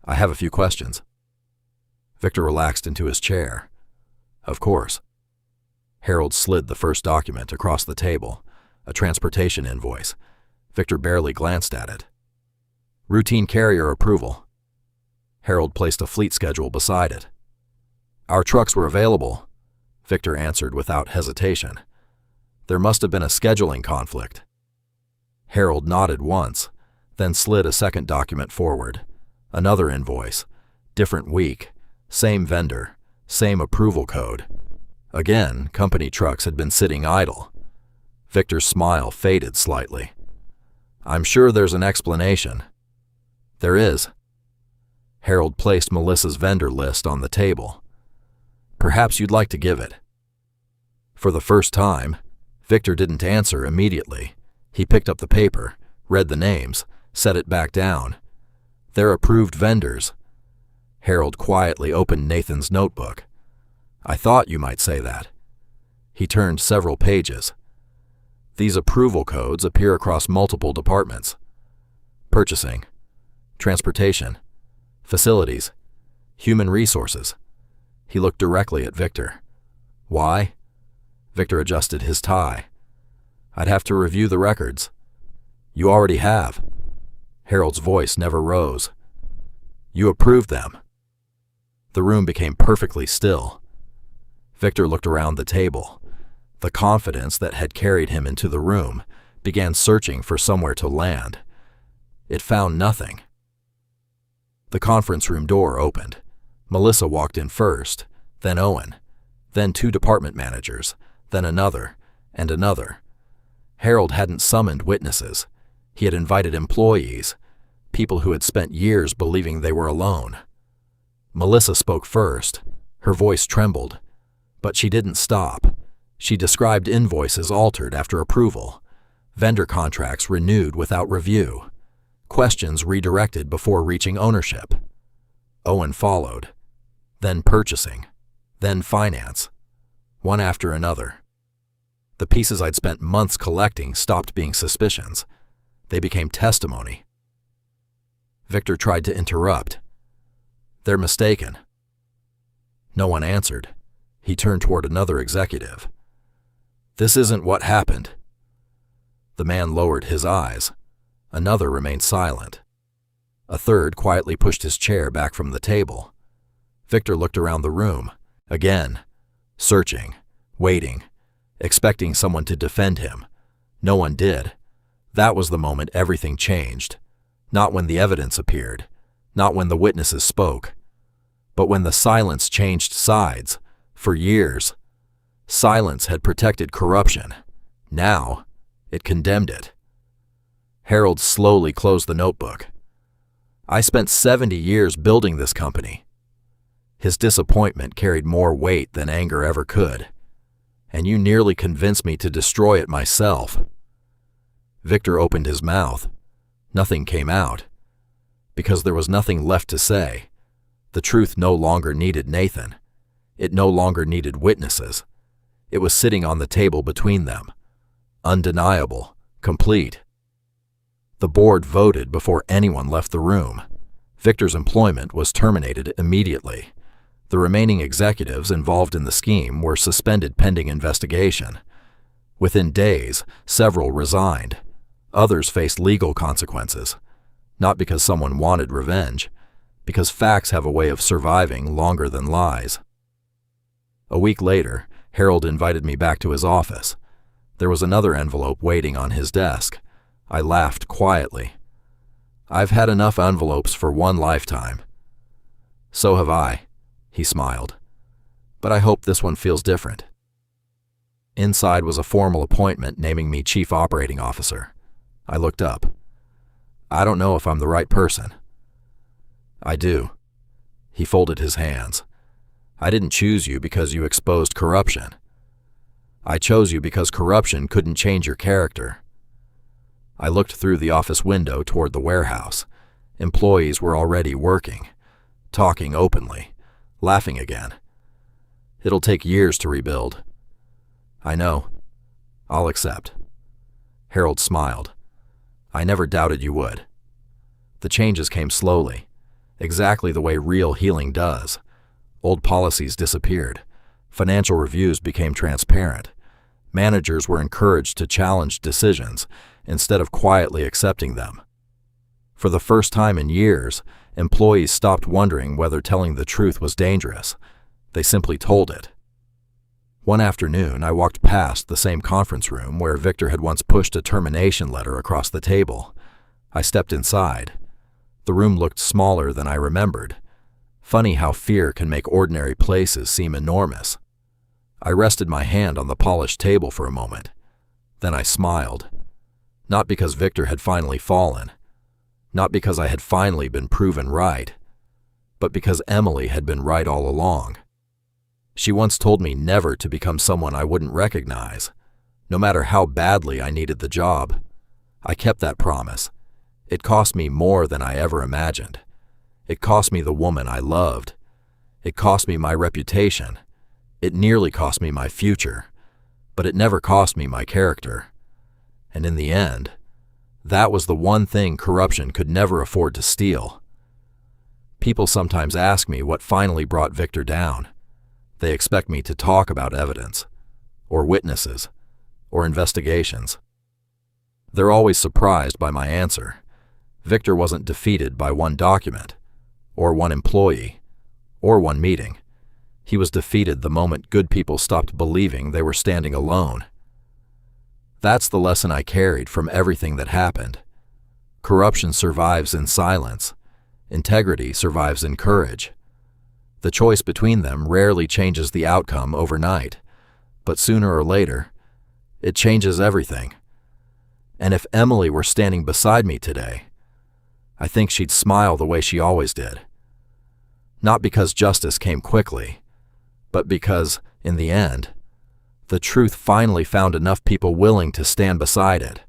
A: I have a few questions. Victor relaxed into his chair. Of course. Harold slid the first document across the table, a transportation invoice. Victor barely glanced at it. Routine carrier approval. Harold placed a fleet schedule beside it. Our trucks were available, Victor answered without hesitation. There must have been a scheduling conflict. Harold nodded once, then slid a second document forward. Another invoice, different week, same vendor, same approval code. Again, company trucks had been sitting idle. Victor's smile faded slightly. I'm sure there's an explanation. There is. Harold placed Melissa's vendor list on the table. Perhaps you'd like to give it. For the first time, Victor didn't answer immediately. He picked up the paper, read the names, set it back down. They're approved vendors. Harold quietly opened Nathan's notebook. I thought you might say that. He turned several pages. These approval codes appear across multiple departments. Purchasing, transportation, facilities, human resources. He looked directly at Victor. Why? Victor adjusted his tie. I'd have to review the records. You already have. Harold's voice never rose. You approved them. The room became perfectly still. Victor looked around the table. The confidence that had carried him into the room began searching for somewhere to land. It found nothing. The conference room door opened. Melissa walked in first, then Owen, then two department managers, then another, and another. Harold hadn't summoned witnesses. He had invited employees, people who had spent years believing they were alone. Melissa spoke first. Her voice trembled, but she didn't stop. She described invoices altered after approval, vendor contracts renewed without review, questions redirected before reaching ownership. Owen followed, then purchasing, then finance, one after another. The pieces I'd spent months collecting stopped being suspicions. They became testimony. Victor tried to interrupt. They're mistaken. No one answered. He turned toward another executive. This isn't what happened. The man lowered his eyes. Another remained silent. A third quietly pushed his chair back from the table. Victor looked around the room, again, searching, waiting, expecting someone to defend him. No one did. That was the moment everything changed. Not when the evidence appeared, not when the witnesses spoke, but when the silence changed sides. For years, silence had protected corruption. Now, it condemned it. Harold slowly closed the notebook. I spent 70 years building this company. His disappointment carried more weight than anger ever could. And you nearly convinced me to destroy it myself. Victor opened his mouth. Nothing came out. Because there was nothing left to say. The truth no longer needed Nathan. It no longer needed witnesses. It was sitting on the table between them. Undeniable, complete. The board voted before anyone left the room. Victor's employment was terminated immediately. The remaining executives involved in the scheme were suspended pending investigation. Within days, several resigned. Others faced legal consequences. Not because someone wanted revenge, because facts have a way of surviving longer than lies. A week later, Harold invited me back to his office. There was another envelope waiting on his desk. I laughed quietly. I've had enough envelopes for one lifetime. So have I, he smiled. But I hope this one feels different. Inside was a formal appointment naming me Chief Operating Officer. I looked up. I don't know if I'm the right person. I do. He folded his hands. I didn't choose you because you exposed corruption. I chose you because corruption couldn't change your character. I looked through the office window toward the warehouse. Employees were already working, talking openly, laughing again. It'll take years to rebuild. I know. I'll accept. Harold smiled. I never doubted you would. The changes came slowly, exactly the way real healing does. Old policies disappeared. Financial reviews became transparent. Managers were encouraged to challenge decisions instead of quietly accepting them. For the first time in years, employees stopped wondering whether telling the truth was dangerous. They simply told it. One afternoon, I walked past the same conference room where Victor had once pushed a termination letter across the table. I stepped inside. The room looked smaller than I remembered. Funny how fear can make ordinary places seem enormous. I rested my hand on the polished table for a moment. Then I smiled. Not because Victor had finally fallen. Not because I had finally been proven right. But because Emily had been right all along. She once told me never to become someone I wouldn't recognize, no matter how badly I needed the job. I kept that promise. It cost me more than I ever imagined. It cost me the woman I loved. It cost me my reputation. It nearly cost me my future. But it never cost me my character. And in the end, that was the one thing corruption could never afford to steal. People sometimes ask me what finally brought Victor down. They expect me to talk about evidence, or witnesses, or investigations. They're always surprised by my answer. Victor wasn't defeated by one document, or one employee, or one meeting. He was defeated the moment good people stopped believing they were standing alone. That's the lesson I carried from everything that happened. Corruption survives in silence. Integrity survives in courage. The choice between them rarely changes the outcome overnight, but sooner or later, it changes everything. And if Emily were standing beside me today, I think she'd smile the way she always did. Not because justice came quickly, but because, in the end, the truth finally found enough people willing to stand beside it.